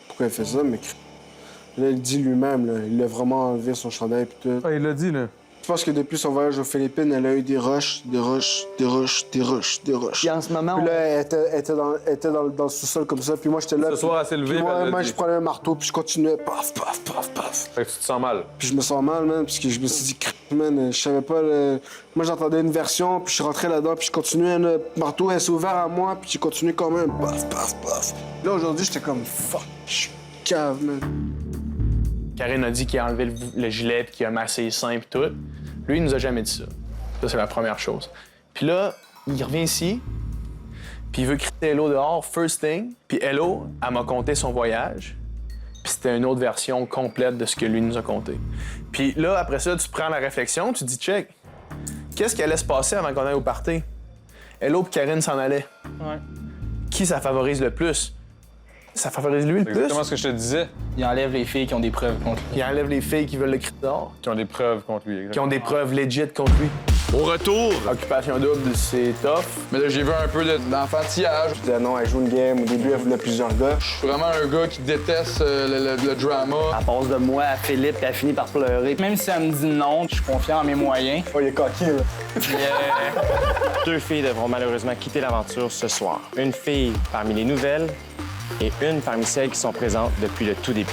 Speaker 21: Pourquoi elle fait ça? Mais là, il dit lui-même, là, il a vraiment enlevé son chandail, puis tout.
Speaker 13: Ah, il l'a dit, là.
Speaker 21: Je pense que depuis son voyage aux Philippines, elle a eu des rushs.
Speaker 4: Puis en ce moment,
Speaker 21: Puis là, elle était dans le sous-sol comme ça, puis moi, j'étais là.
Speaker 13: Ce soir, elle s'est levée,
Speaker 21: puis
Speaker 13: puis elle l'a
Speaker 21: moi,
Speaker 13: dit.
Speaker 21: je prenais un marteau, puis je continuais, paf, paf, paf, paf.
Speaker 13: Fait que tu te sens mal.
Speaker 21: Puis je me sens mal, man, parce que je me suis dit, man, je savais pas. Moi, j'entendais une version, puis je suis rentré là-dedans, puis je continuais, le marteau, elle s'est ouvert à moi, puis j'ai continué quand même, paf, paf, paf. Là, aujourd'hui, j'étais comme, fuck, je suis cave, man.
Speaker 17: Karine a dit qu'il a enlevé le gilet puis qu'il a massé les seins puis tout. Lui, il nous a jamais dit ça. Ça, c'est la première chose. Puis là, il revient ici, puis il veut crier Hello dehors, first thing. Puis Hello, elle m'a conté son voyage, puis c'était une autre version complète de ce que lui nous a conté. Puis là, après ça, tu prends la réflexion, tu te dis, check, qu'est-ce qui allait se passer avant qu'on aille au party? Hello puis Karine s'en allait.
Speaker 5: Ouais.
Speaker 17: Qui ça favorise le plus? Ça favorise lui le plus.
Speaker 13: C'est exactement ce que je te disais.
Speaker 5: Il enlève les filles qui ont des preuves contre lui.
Speaker 17: Il enlève les filles qui veulent le crier dehors.
Speaker 13: Qui ont des preuves contre lui, exactement.
Speaker 17: Qui ont des preuves legit contre lui.
Speaker 15: Au retour,
Speaker 17: Occupation double, c'est tough.
Speaker 2: Mais là, j'ai vu un peu d'enfantillage.
Speaker 21: Je disais non, elle joue une game. Au début, elle voulait plusieurs gars.
Speaker 2: Je suis vraiment un gars qui déteste le drama.
Speaker 4: Elle passe de moi à Philippe, puis elle finit par pleurer.
Speaker 5: Même si elle me dit non, je suis confiant en mes moyens.
Speaker 21: Oh, il est coquille, là.
Speaker 1: Deux filles devront malheureusement quitter l'aventure ce soir. Une fille parmi les nouvelles et une parmi celles qui sont présentes depuis le tout début.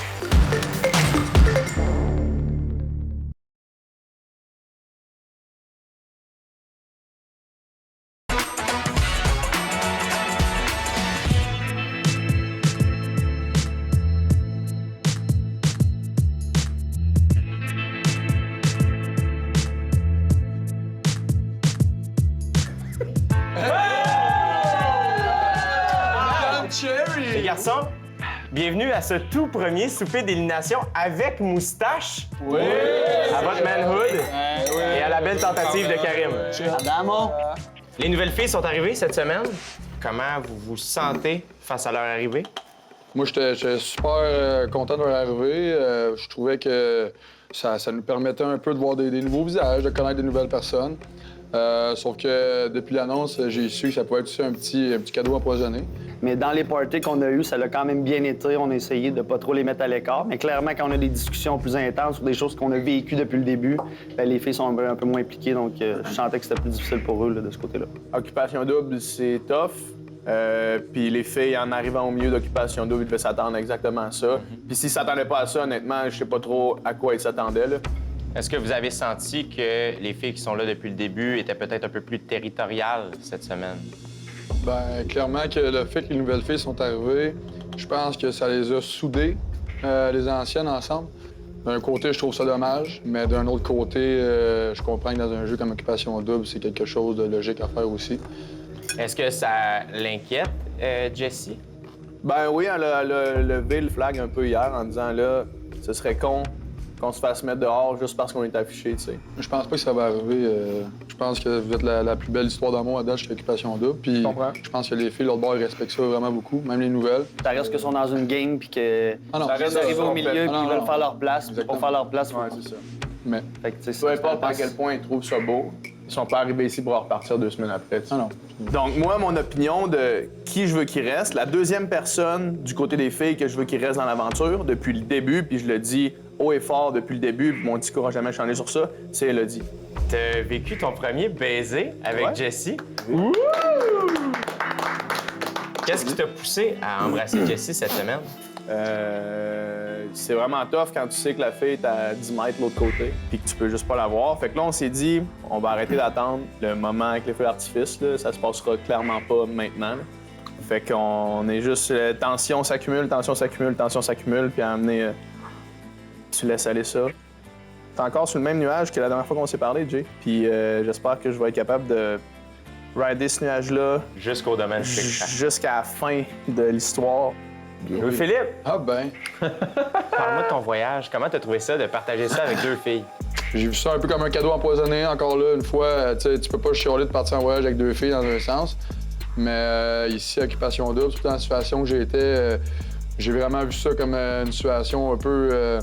Speaker 1: Les garçons, bienvenue à ce tout premier souper d'élimination avec moustache.
Speaker 5: Oui!
Speaker 1: À votre manhood et à la belle tentative de Karim.
Speaker 4: Adamo!
Speaker 1: Les nouvelles filles sont arrivées cette semaine. Comment vous vous sentez face à leur arrivée?
Speaker 2: Moi, j'étais super content de leur arrivée. Je trouvais que ça nous permettait un peu de voir des nouveaux visages, de connaître des nouvelles personnes. Sauf que depuis l'annonce, j'ai su que ça pouvait être aussi un petit cadeau empoisonné.
Speaker 4: Mais dans les parties qu'on a eues, ça l'a quand même bien été. On a essayé de pas trop les mettre à l'écart. Mais clairement, quand on a des discussions plus intenses sur des choses qu'on a vécues depuis le début, ben, les filles sont un peu moins impliquées. Donc, je sentais que c'était plus difficile pour eux là, de ce côté-là.
Speaker 17: Occupation double, c'est tough. Puis les filles, en arrivant au milieu d'Occupation double, ils devaient s'attendre exactement à ça. Puis s'ils s'attendaient pas à ça, honnêtement, je sais pas trop à quoi ils s'attendaient. Là.
Speaker 1: Est-ce que vous avez senti que les filles qui sont là depuis le début étaient peut-être un peu plus territoriales cette semaine?
Speaker 2: Ben, clairement que le fait que les nouvelles filles sont arrivées, je pense que ça les a soudées, les anciennes, ensemble. D'un côté, je trouve ça dommage, mais d'un autre côté, je comprends que dans un jeu comme Occupation double, c'est quelque chose de logique à faire aussi.
Speaker 1: Est-ce que ça l'inquiète, Jessie?
Speaker 17: Ben oui, elle a levé le flag un peu hier en disant là, ce serait con qu'on se fasse mettre dehors juste parce qu'on est affiché, tu sais.
Speaker 2: Je pense pas que ça va arriver. Je pense que vous êtes la plus belle histoire d'amour à date chez Occupation double. Puis je pense que les filles, l'autre bord, ils respectent ça vraiment beaucoup, même les nouvelles.
Speaker 4: Ça reste qu'ils sont dans une game puis que
Speaker 2: ça
Speaker 4: reste d'arriver au milieu puis ils veulent faire leur place. Pour faire leur place,
Speaker 17: ouais, c'est ça.
Speaker 2: Mais
Speaker 4: fait que,
Speaker 17: peu importe à quel point ils trouvent ça beau, ils sont pas arrivés ici pour repartir 2 semaines après.
Speaker 2: Ah non.
Speaker 17: Donc moi, mon opinion de qui je veux qu'il reste, la deuxième personne du côté des filles que je veux qu'il reste dans l'aventure depuis le début, puis je le dis haut et fort depuis le début, puis mon discours n'a jamais changé sur ça, c'est Elodie.
Speaker 1: T'as vécu ton premier baiser avec Jessie?
Speaker 17: Ouh!
Speaker 1: Qu'est-ce qui t'a poussé à embrasser Jessie cette semaine?
Speaker 17: C'est vraiment tough quand tu sais que la fille est à 10 mètres de l'autre côté puis que tu peux juste pas la voir. Fait que là, on s'est dit, on va arrêter d'attendre le moment avec les feux d'artifice. Là. Ça se passera clairement pas maintenant. Là. Fait qu'on est juste... tension s'accumule, puis à amener... tu laisses aller ça. T'es encore sur le même nuage que la dernière fois qu'on s'est parlé, Jay. Puis j'espère que je vais être capable de rider ce nuage-là...
Speaker 1: Jusqu'au domaine
Speaker 17: jusqu'à la fin de l'histoire.
Speaker 1: Louis-Philippe!
Speaker 2: Ah ben!
Speaker 1: Parle-moi de ton voyage. Comment t'as trouvé ça de partager ça avec 2 filles?
Speaker 2: J'ai vu ça un peu comme un cadeau empoisonné, encore là, une fois. Tu peux pas chialer de partir en voyage avec 2 filles dans un sens. Mais ici, Occupation double, surtout dans la situation que j'étais, j'ai vraiment vu ça comme une situation un peu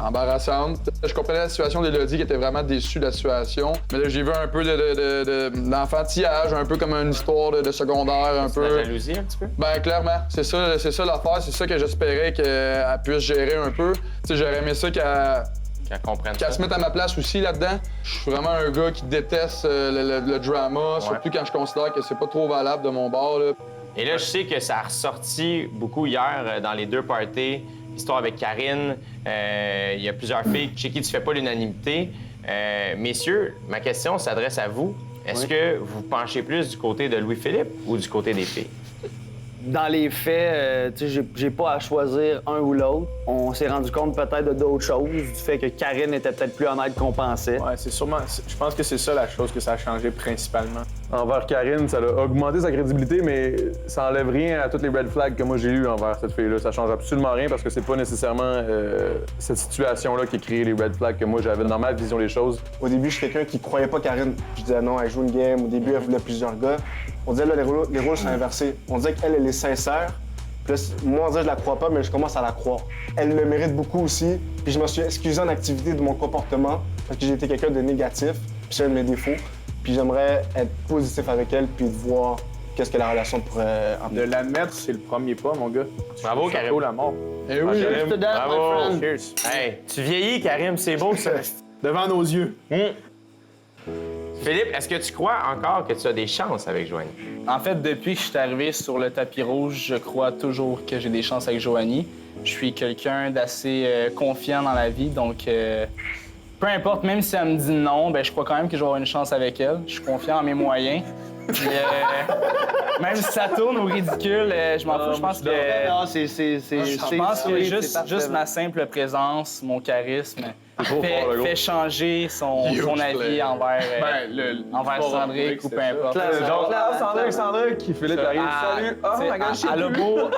Speaker 2: embarrassante. Je comprenais la situation d'Élodie qui était vraiment déçue de la situation. Mais là, j'ai vu un peu d'enfantillage, un peu comme une histoire de secondaire, un peu.
Speaker 1: La jalousie, un petit peu?
Speaker 2: Ben clairement, c'est ça l'affaire, c'est ça que j'espérais qu'elle puisse gérer un peu. Tu sais, j'aurais aimé ça qu'elle se mette à ma place aussi là-dedans. Je suis vraiment un gars qui déteste le drama, surtout quand je considère que c'est pas trop valable de mon bord. Là.
Speaker 1: Et là, je sais que ça a ressorti beaucoup hier dans les 2 parties. Histoire avec Karine, il y a plusieurs filles chez qui tu fais pas l'unanimité. Messieurs, ma question s'adresse à vous. Est-ce que vous penchez plus du côté de Louis-Philippe ou du côté des filles?
Speaker 4: Dans les faits, j'ai pas à choisir un ou l'autre. On s'est rendu compte peut-être de d'autres choses, du fait que Karine était peut-être plus honnête qu'on pensait.
Speaker 17: Ouais, c'est sûrement. Je pense que c'est ça la chose que ça a changé principalement.
Speaker 13: Envers Karine, ça a augmenté sa crédibilité, mais ça enlève rien à toutes les red flags que moi j'ai eues envers cette fille-là. Ça change absolument rien parce que c'est pas nécessairement cette situation-là qui a créé les red flags que moi j'avais dans ma vision des choses.
Speaker 8: Au début, je suis quelqu'un qui croyait pas Karine. Je disais non, elle joue une game. Au début, elle voulait plusieurs gars. On disait là, les rôles sont inversés. On disait qu'elle, elle est sincère. Puis là, moi, on disait je la crois pas, mais je commence à la croire. Elle me mérite beaucoup aussi. Puis je me suis excusé en activité de mon comportement parce que j'ai été quelqu'un de négatif. Puis c'est un de mes défauts. Puis j'aimerais être positif avec elle puis de voir qu'est-ce que la relation pourrait emmener.
Speaker 17: De l'admettre, c'est le premier pas, mon gars.
Speaker 1: Bravo, Karim.
Speaker 17: La mort.
Speaker 2: Eh oui,
Speaker 1: bravo. Cheers. Hey, tu vieillis, Karim, c'est beau, ça.
Speaker 17: Devant nos yeux.
Speaker 1: Philippe, est-ce que tu crois encore que tu as des chances avec Joanie?
Speaker 5: En fait, depuis que je suis arrivé sur le tapis rouge, je crois toujours que j'ai des chances avec Joanie. Je suis quelqu'un d'assez confiant dans la vie, donc peu importe, même si elle me dit non, ben je crois quand même que je vais avoir une chance avec elle. Je suis confiant en mes moyens. Puis, même si ça tourne au ridicule, je m'en fous. Je pense que je pense que juste ma simple présence, mon charisme, fait changer son avis envers Sandrick ou peu importe.
Speaker 13: Donc là, Sandrick, Philippe arrive. Salut! Oh my God,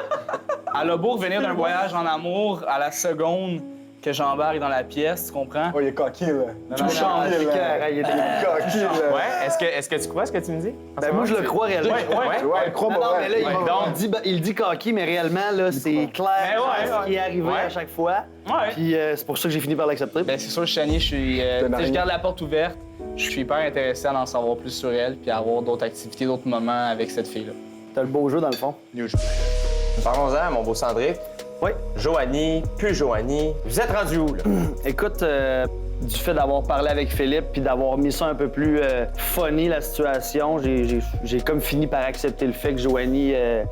Speaker 5: elle a beau revenir d'un voyage en amour à la seconde que j'embarque dans la pièce, tu comprends?
Speaker 8: Oh, il est coquille, là.
Speaker 5: Tout change.
Speaker 8: Il est coquille, là.
Speaker 1: Ouais, est-ce que tu crois ce que tu me dis?
Speaker 4: Ben moi, je le crois réellement.
Speaker 8: Ouais, crois pas.
Speaker 4: Mais là, il dit coquille, mais réellement, là, c'est clair ce qui est arrivé à chaque fois. Puis c'est pour ça que j'ai fini par l'accepter.
Speaker 5: Ben c'est sûr, Chani, je garde la porte ouverte. Je suis hyper intéressé à en savoir plus sur elle puis à avoir d'autres activités, d'autres moments avec cette fille-là.
Speaker 4: T'as le beau jeu, dans le fond.
Speaker 1: Parlons-en, mon beau Cendric.
Speaker 4: Oui.
Speaker 1: Joanie, plus Joanie. Vous êtes rendu où, là?
Speaker 4: Écoute, du fait d'avoir parlé avec Philippe puis d'avoir mis ça un peu plus funny, la situation, j'ai comme fini par accepter le fait que Joanie, elle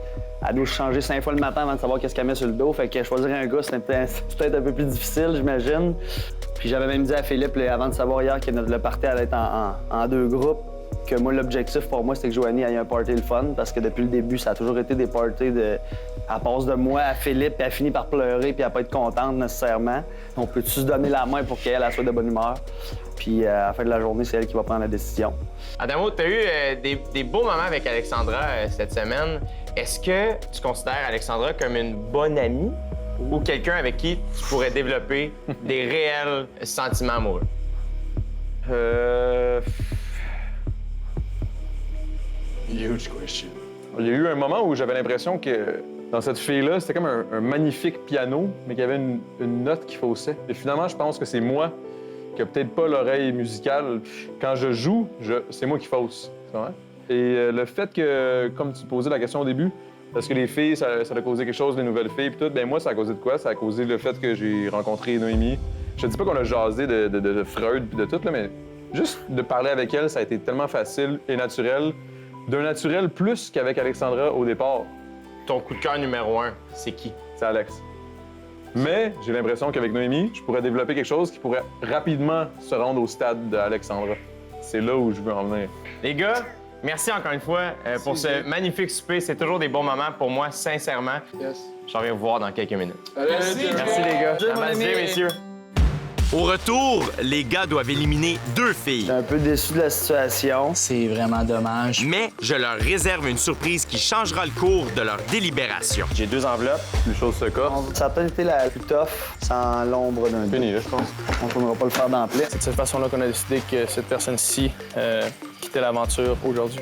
Speaker 4: doit changer 5 fois le matin avant de savoir qu'est-ce qu'elle met sur le dos. Fait que choisir un gars, c'était peut-être un peu plus difficile, j'imagine. Puis j'avais même dit à Philippe, là, avant de savoir hier que le party allait être en 2 groupes, que moi, l'objectif pour moi, c'était que Joanie ait un party le fun, parce que depuis le début, ça a toujours été des parties elle passe de moi à Philippe, puis elle finit par pleurer, puis elle pas être contente nécessairement. On peut-tu se donner la main pour qu'elle soit de bonne humeur? Puis à la fin de la journée, c'est elle qui va prendre la décision.
Speaker 1: Adamo, tu as eu des beaux moments avec Alexandra cette semaine. Est-ce que tu considères Alexandra comme une bonne amie ou quelqu'un avec qui tu pourrais développer des réels sentiments amoureux?
Speaker 13: Huge question. Il y a eu un moment où j'avais l'impression que dans cette fille-là, c'était comme un magnifique piano, mais qu'il y avait une note qui faussait. Et finalement, je pense que c'est moi qui n'ai peut-être pas l'oreille musicale. Quand je joue, c'est moi qui fausse. C'est vrai? Et le fait que, comme tu posais la question au début, parce que les filles, ça a causé quelque chose, les nouvelles filles, puis tout, bien moi, ça a causé de quoi? Ça a causé le fait que j'ai rencontré Noémie. Je te dis pas qu'on a jasé de Freud puis de tout, là, mais juste de parler avec elle, ça a été tellement facile et naturel. D'un naturel plus qu'avec Alexandra au départ.
Speaker 1: Ton coup de cœur numéro 1, c'est qui?
Speaker 13: C'est Alex. Mais j'ai l'impression qu'avec Noémie, je pourrais développer quelque chose qui pourrait rapidement se rendre au stade d'Alexandra. C'est là où je veux en venir.
Speaker 1: Les gars, merci encore une fois pour ce magnifique souper. C'est toujours des bons moments pour moi, sincèrement.
Speaker 2: Yes.
Speaker 1: J'en reviens vous voir dans quelques minutes.
Speaker 2: Merci
Speaker 1: les gars. Merci, messieurs.
Speaker 15: Au retour, les gars doivent éliminer 2 filles.
Speaker 4: Je suis un peu déçu de la situation.
Speaker 5: C'est vraiment dommage.
Speaker 15: Mais je leur réserve une surprise qui changera le cours de leur délibération.
Speaker 1: J'ai 2 enveloppes.
Speaker 13: Les choses se corsent.
Speaker 4: Ça a peut-être été la plus tough, sans l'ombre d'un doute.
Speaker 13: Fini, là, je pense.
Speaker 4: On ne pourra pas le faire d'emblée.
Speaker 5: C'est de cette façon-là qu'on a décidé que cette personne-ci quittait l'aventure aujourd'hui.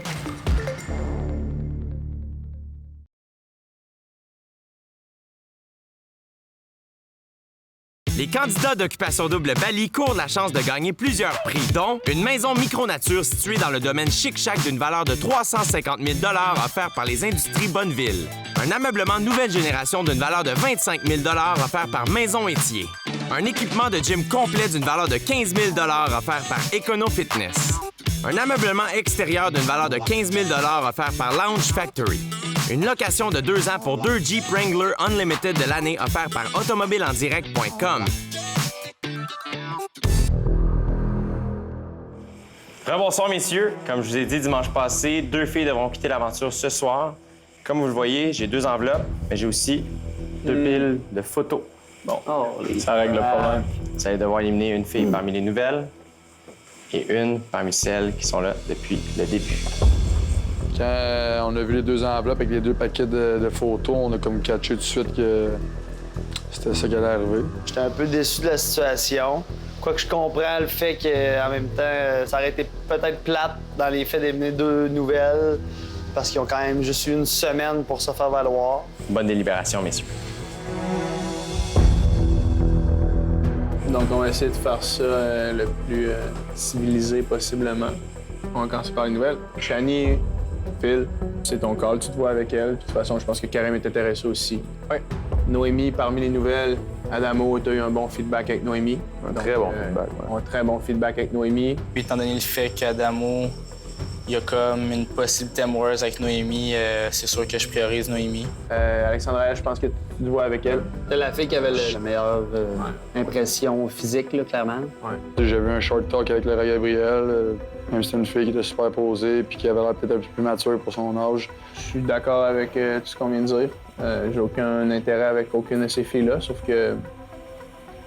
Speaker 15: Les candidats d'Occupation Double Bali courent la chance de gagner plusieurs prix, dont une maison micro-nature située dans le domaine Chic-Chac d'une valeur de 350 000 offert par les Industries Bonneville. Un ameublement nouvelle génération d'une valeur de 25 000 offert par Maison Étier. Un équipement de gym complet d'une valeur de 15 000 offert par Econo Fitness. Un ameublement extérieur d'une valeur de 15 000 offert par Lounge Factory. Une location de 2 ans pour 2 Jeep Wrangler Unlimited de l'année offert par automobileendirect.com.
Speaker 1: Rebonsoir, messieurs. Comme je vous ai dit dimanche passé, 2 filles devront quitter l'aventure ce soir. Comme vous le voyez, j'ai 2 enveloppes, mais j'ai aussi 2 piles de photos. Bon,
Speaker 5: ça règle le problème.
Speaker 1: Vous allez devoir éliminer une fille parmi les nouvelles et une parmi celles qui sont là depuis le début.
Speaker 2: Quand on a vu les 2 enveloppes avec les 2 paquets de photos, on a comme catché tout de suite que c'était ça qui allait arriver.
Speaker 4: J'étais un peu déçu de la situation. Quoique je comprends le fait qu'en même temps, ça aurait été peut-être plate dans les faits d'éliminer 2 nouvelles, parce qu'ils ont quand même juste eu une semaine pour se faire valoir.
Speaker 1: Bonne délibération, messieurs.
Speaker 5: Donc, on va essayer de faire ça le plus civilisé possiblement. On va commencer par les nouvelles. Shani, Phil, c'est ton call, tu te vois avec elle. De toute façon, je pense que Karim est intéressé aussi. Oui. Noémie, parmi les nouvelles, Adamo, tu as eu un bon feedback avec Noémie.
Speaker 13: Un très bon feedback,
Speaker 5: Un très bon feedback avec Noémie. Puis, étant donné le fait qu'Adamo, il y a comme une possibilité amoureuse avec Noémie, c'est sûr que je priorise Noémie. Alexandra, je pense que tu te vois avec elle.
Speaker 4: C'est la fille qui avait la meilleure impression physique, là, clairement.
Speaker 2: Ouais. J'ai eu un short talk avec Laura Gabriel. Même si c'était une fille qui était super posée puis qui avait l'air peut-être un peu plus mature pour son âge.
Speaker 5: Je suis d'accord avec tout ce qu'on vient de dire. J'ai aucun intérêt avec aucune de ces filles-là, sauf que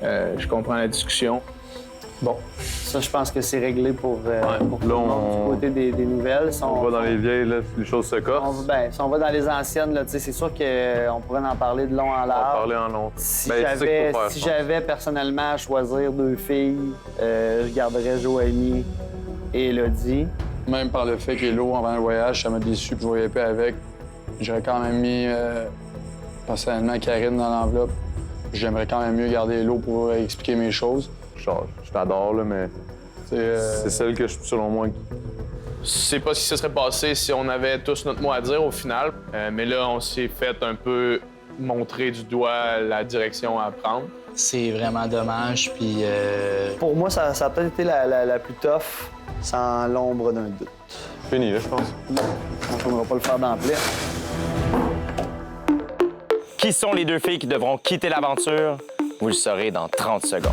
Speaker 5: je comprends la discussion.
Speaker 4: Bon, ça, je pense que c'est réglé pour tout le monde du côté des nouvelles. Si
Speaker 13: on va dans les vieilles, là, les choses se corsent.
Speaker 4: Si on va dans les anciennes, là, c'est sûr qu'on pourrait en parler de long en large.
Speaker 13: On va parler en long.
Speaker 4: Si j'avais personnellement à choisir 2 filles, je garderais Joanie et Elodie.
Speaker 2: Même par le fait qu'Elo, avant le voyage, ça m'a déçu que je ne voyais pas avec. J'aurais quand même mis personnellement Karine dans l'enveloppe. J'aimerais quand même mieux garder Elo pour expliquer mes choses.
Speaker 13: Je t'adore, là, mais c'est celle que, selon moi,
Speaker 17: sais pas ce qui se serait passé si on avait tous notre mot à dire au final. Mais là, on s'est fait un peu montrer du doigt la direction à prendre.
Speaker 20: C'est vraiment dommage, puis...
Speaker 4: Pour moi, ça a peut-être été la plus tough, sans l'ombre d'un doute.
Speaker 13: Fini, là, je pense.
Speaker 4: On ne pourra pas le faire d'emblée.
Speaker 1: Qui sont les deux filles qui devront quitter l'aventure? Vous le saurez dans 30 secondes.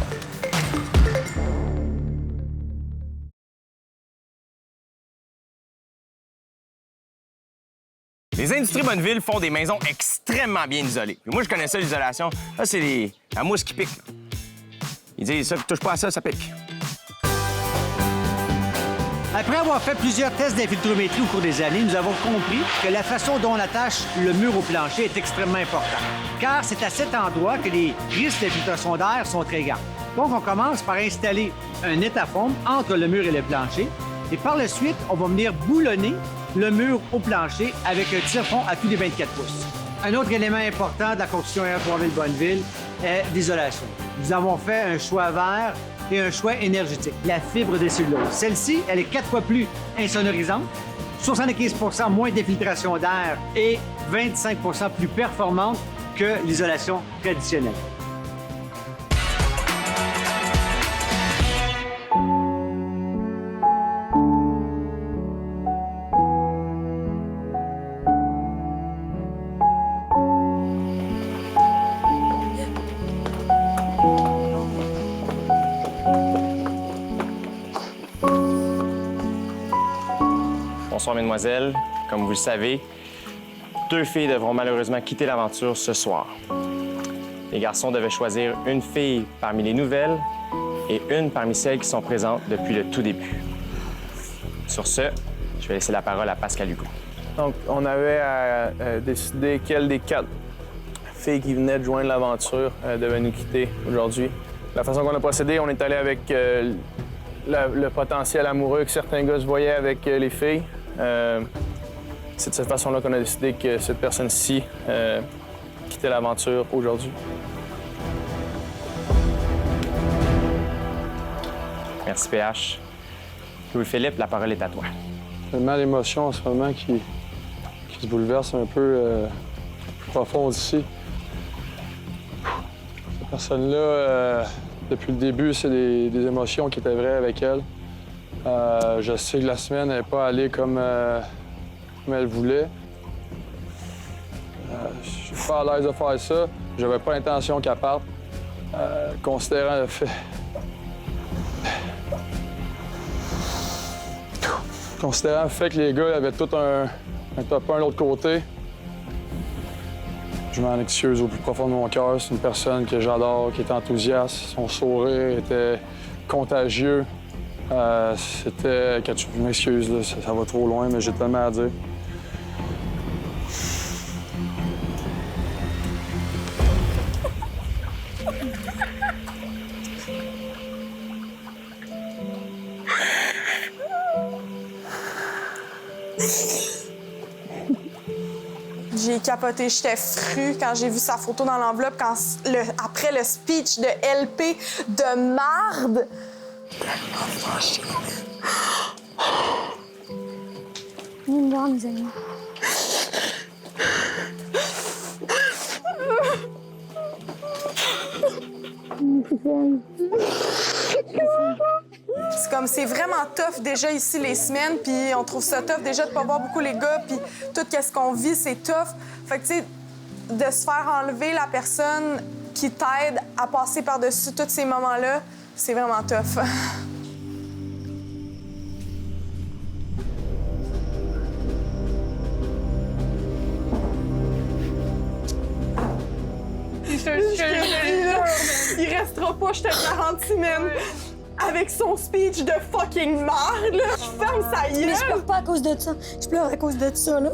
Speaker 1: Les Industries Bonneville font des maisons extrêmement bien isolées. Puis moi, je connais ça, l'isolation. Là, c'est la mousse qui pique. Ils disent ça, touche pas à ça, ça pique.
Speaker 18: Après avoir fait plusieurs tests d'infiltrométrie au cours des années, nous avons compris que la façon dont on attache le mur au plancher est extrêmement importante. Car c'est à cet endroit que les risques d'infiltration d'air sont très grands. Donc, on commence par installer un étaphome entre le mur et le plancher. Et par la suite, on va venir boulonner le mur au plancher avec un tire-fond à tous les 24 pouces. Un autre élément important de la construction R3000-Bonneville est l'isolation. Nous avons fait un choix vert et un choix énergétique, la fibre de cellulose. Celle-ci, elle est 4 fois plus insonorisante, 75 moins d'infiltration d'air et 25 plus performante que l'isolation traditionnelle.
Speaker 1: Bonsoir, mesdemoiselles. Comme vous le savez, 2 filles devront malheureusement quitter l'aventure ce soir. Les garçons devaient choisir une fille parmi les nouvelles et une parmi celles qui sont présentes depuis le tout début. Sur ce, je vais laisser la parole à Pascal Hugo.
Speaker 17: Donc, on avait à décider quelle des 4 filles qui venaient de joindre l'aventure devait nous quitter aujourd'hui. La façon qu'on a procédé, on est allé avec le potentiel amoureux que certains gars se voyaient avec les filles. C'est de cette façon-là qu'on a décidé que cette personne-ci quittait l'aventure aujourd'hui.
Speaker 1: Merci, PH. Louis-Philippe, la parole est à toi.
Speaker 2: Tellement d'émotions en ce moment qui se bouleversent un peu plus profond ici. Cette personne-là, depuis le début, c'est des émotions qui étaient vraies avec elle. Je sais que la semaine n'est pas allée comme elle voulait. Je suis pas à l'aise de faire ça. J'avais pas l'intention qu'elle parte. Considérant le fait... Considérant le fait que les gars avaient tout un top 1 de l'autre côté, je m'en excuse au plus profond de mon cœur. C'est une personne que j'adore, qui est enthousiaste. Son sourire était contagieux. C'était... Je m'excuse, là, ça va trop loin, mais j'ai tellement à dire.
Speaker 12: J'ai capoté, j'étais fru quand j'ai vu sa photo dans l'enveloppe, après le speech de LP de marde.
Speaker 6: Venez me voir, mes amis.
Speaker 12: C'est comme, c'est vraiment tough déjà ici les semaines, puis on trouve ça tough déjà de pas voir beaucoup les gars, puis tout ce qu'on vit, c'est tough. Fait que, tu sais, de se faire enlever la personne qui t'aide à passer par-dessus tous ces moments-là, c'est vraiment tough. Il restera pas, je te garantis, même. Avec son speech de fucking marde, là. Je ferme sa gueule.
Speaker 6: Mais je pleure pas à cause de ça. Je pleure à cause de ça, là.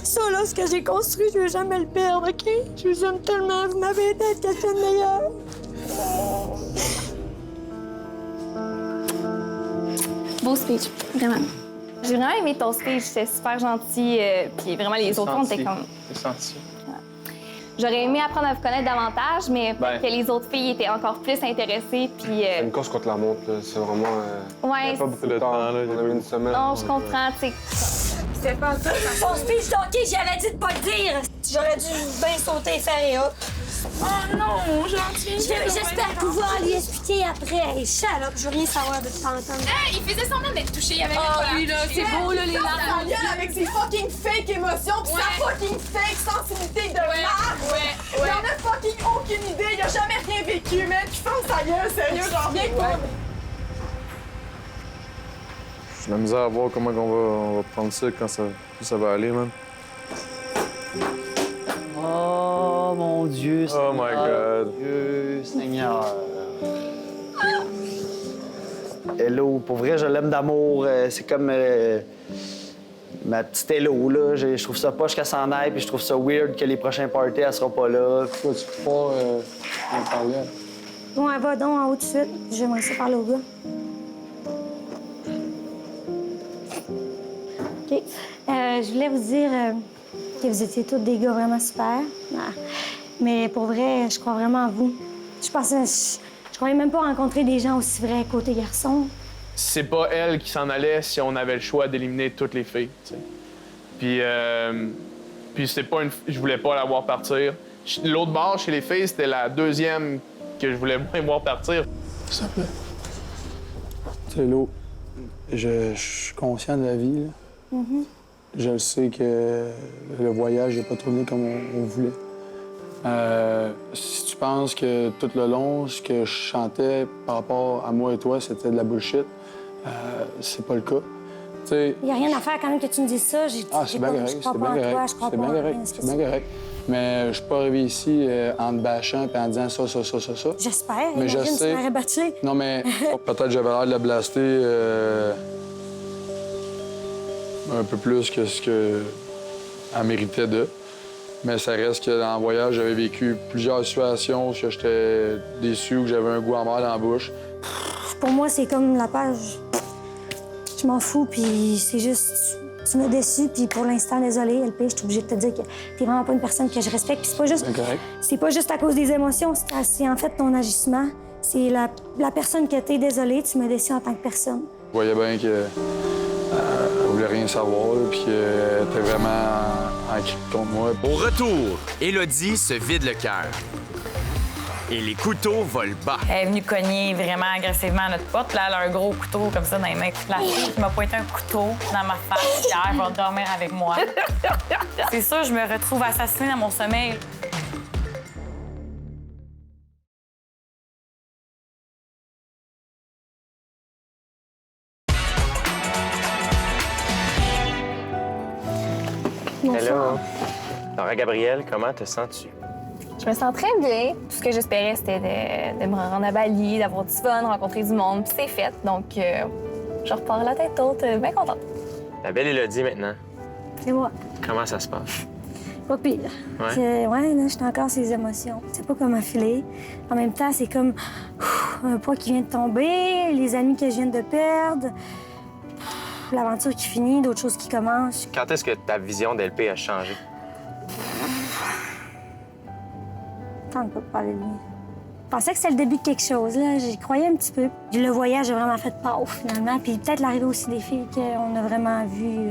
Speaker 6: Ça, là, ce que j'ai construit, je veux jamais le perdre, OK? Je vous aime tellement. Vous m'avez aidé à être quelqu'un de meilleur.
Speaker 9: Beau speech, vraiment. J'ai vraiment aimé ton speech, c'était super gentil. Puis vraiment, les autres, on était comme...
Speaker 17: C'est senti.
Speaker 9: J'aurais aimé apprendre à vous connaître davantage, mais
Speaker 8: Ben.
Speaker 9: que les autres filles étaient encore plus intéressées. Puis,
Speaker 8: C'est une course contre la montre, là. C'est vraiment.
Speaker 9: Ouais,
Speaker 8: il y a pas beaucoup de temps. On a eu une semaine.
Speaker 9: non, je comprends, tu sais.
Speaker 6: C'est pas ça. Son speech d'hockey, j'avais dit de pas le dire. J'aurais dû bien sauter et faire et hop.
Speaker 16: Oh non, gentil.
Speaker 6: J'espère pouvoir lui expliquer après. Hey, shut up, je veux rien savoir de t'entendre.
Speaker 16: Hey, il faisait semblant d'être touché. Il y avait
Speaker 12: Oui, là, c'est beau, là, les larmes. Avec ses fucking fake émotions pis sa fucking fake sensibilité de merde. Il en a fucking aucune idée. Il a jamais rien vécu, man. Qui ferme sa gueule, sérieux, j'en reviens pas.
Speaker 13: J'ai la misère à voir comment on va prendre ça quand ça va aller, man.
Speaker 4: Oh mon Dieu, Seigneur.
Speaker 13: Oh my God.
Speaker 4: Dieu, Seigneur. Hello, pour vrai, je l'aime d'amour. C'est comme ma petite Hello, là. Je trouve ça poche qu'elle s'en aille, puis je trouve ça weird que les prochains parties, elle sera pas là.
Speaker 2: Pourquoi tu peux pas en parler?
Speaker 6: Bon, elle va donc en haut de suite. J'aimerais ça parler au gars. OK. Je voulais vous dire que vous étiez tous des gars vraiment super. Ah. Mais pour vrai, je crois vraiment en vous. Je pensais... Je croyais même pas rencontrer des gens aussi vrais côté garçon.
Speaker 17: C'est pas elle qui s'en allait si on avait le choix d'éliminer toutes les filles, tu sais. Puis c'est pas je voulais pas la voir partir. L'autre barre chez les filles, c'était la deuxième que je voulais moins voir partir.
Speaker 2: S'il te plaît. C'est l'eau. Je suis conscient de la vie, là. Je sais que le voyage n'a pas tourné comme on voulait. Si tu penses que tout le long, ce que je chantais par rapport à moi et toi, c'était de la bullshit, c'est pas le cas.
Speaker 6: Il n'y a rien à faire quand même que tu me dises ça.
Speaker 2: C'est bien correct,
Speaker 6: Je crois pas en toi, je crois pas en rien.
Speaker 2: c'est bien correct. Mais je suis pas arrivé ici en te bâchant et en disant ça.
Speaker 6: J'espère.
Speaker 2: Mais je
Speaker 6: Imagine,
Speaker 2: sais.
Speaker 6: tu m'aurais battu.
Speaker 2: Non, mais peut-être j'avais l'air de la blaster un peu plus que ce qu'elle méritait de. Mais ça reste que dans le voyage, j'avais vécu plusieurs situations où j'étais déçu, où j'avais un goût amer dans la bouche.
Speaker 6: Pour moi, c'est comme la page. Je m'en fous, puis c'est juste... Tu m'as déçu, puis pour l'instant, désolé, LP, je suis obligée de te dire que t'es vraiment pas une personne que je respecte. Puis c'est pas juste... C'est pas juste à cause des émotions, c'est en fait ton agissement. C'est la personne que t'es, désolée, tu m'as déçu en tant que personne.
Speaker 2: Je voyais bien qu'elle voulait rien savoir, puis qu'elle était vraiment en cri contre moi.
Speaker 15: Au retour, Élodie se vide le cœur. Et les couteaux volent bas.
Speaker 7: Elle est venue cogner vraiment agressivement à notre porte. Là, elle a un gros couteau comme ça dans les mains. La fille qui m'a pointé un couteau dans ma face hier, elle va dormir avec moi. C'est sûr, je me retrouve assassinée dans mon sommeil.
Speaker 1: Hello. Laura Gabrielle, comment te sens-tu?
Speaker 9: Je me sens très bien. Tout ce que j'espérais, c'était de me rendre à Bali, d'avoir du fun, rencontrer du monde. Puis c'est fait. Donc, je repars la tête haute, bien contente.
Speaker 1: La belle Élodie maintenant.
Speaker 6: C'est moi.
Speaker 1: Comment ça se passe?
Speaker 6: Pas pire.
Speaker 1: Ouais?
Speaker 6: Ouais, là, j'ai encore ces émotions. C'est pas comment filer. En même temps, c'est comme un poids qui vient de tomber, les amis que je viens de perdre, l'aventure qui finit, d'autres choses qui commencent.
Speaker 1: Quand est-ce que ta vision d'LP a changé?
Speaker 6: Tente pas de parler de lui. Je pensais que c'était le début de quelque chose, là. J'y croyais un petit peu. Le voyage a vraiment fait peur, finalement. Puis peut-être l'arrivée aussi des filles, qu'on a vraiment vu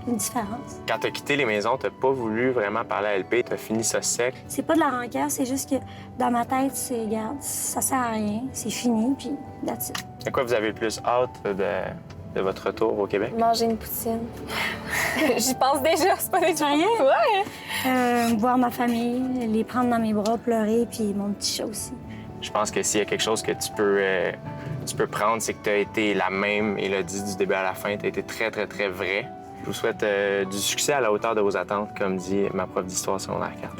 Speaker 6: une différence.
Speaker 1: Quand t'as quitté les maisons, t'as pas voulu vraiment parler à LP, t'as fini ça sec.
Speaker 6: C'est pas de la rancœur, c'est juste que dans ma tête, c'est, regarde, ça sert à rien, c'est fini, puis that's it.
Speaker 1: À quoi vous avez le plus hâte de votre retour au Québec?
Speaker 9: Manger une poutine. J'y pense déjà, c'est pas des
Speaker 6: Rien?
Speaker 9: Ouais.
Speaker 6: Voir ma famille, les prendre dans mes bras, pleurer, puis mon petit chat aussi.
Speaker 1: Je pense que s'il y a quelque chose que tu peux prendre, c'est que tu as été la même, Élodie, du début à la fin. Tu as été très, très, très vrai. Je vous souhaite du succès à la hauteur de vos attentes, comme dit ma prof d'histoire secondaire 4.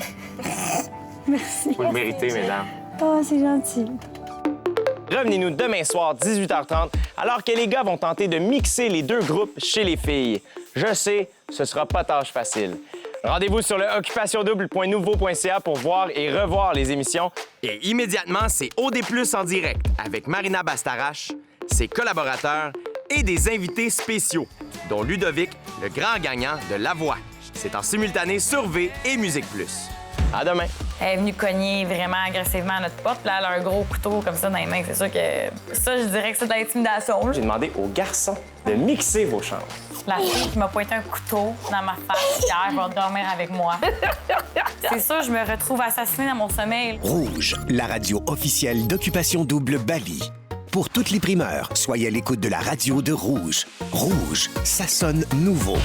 Speaker 6: Merci.
Speaker 1: Vous le méritez, mesdames.
Speaker 6: Oh, c'est gentil.
Speaker 1: Revenez-nous demain soir, 18h30, alors que les gars vont tenter de mixer les deux groupes chez les filles. Je sais, ce sera pas tâche facile. Rendez-vous sur le occupationdouble.nouveau.ca pour voir et revoir les émissions.
Speaker 15: Et immédiatement, c'est OD+ en direct avec Marina Bastarache, ses collaborateurs et des invités spéciaux, dont Ludovic, le grand gagnant de La Voix. C'est en simultané sur V et Musique+.
Speaker 1: À demain.
Speaker 7: Elle est venue cogner vraiment agressivement à notre porte. Puis là, elle a un gros couteau comme ça dans les mains. C'est sûr que ça, je dirais que c'est de l'intimidation.
Speaker 1: J'ai demandé aux garçons de mixer vos chambres.
Speaker 7: La fille qui m'a pointé un couteau dans ma face hier va dormir avec moi. C'est sûr, je me retrouve assassinée dans mon sommeil.
Speaker 10: Rouge, la radio officielle d'Occupation Double Bali. Pour toutes les primeurs, soyez à l'écoute de la radio de Rouge. Rouge, ça sonne nouveau.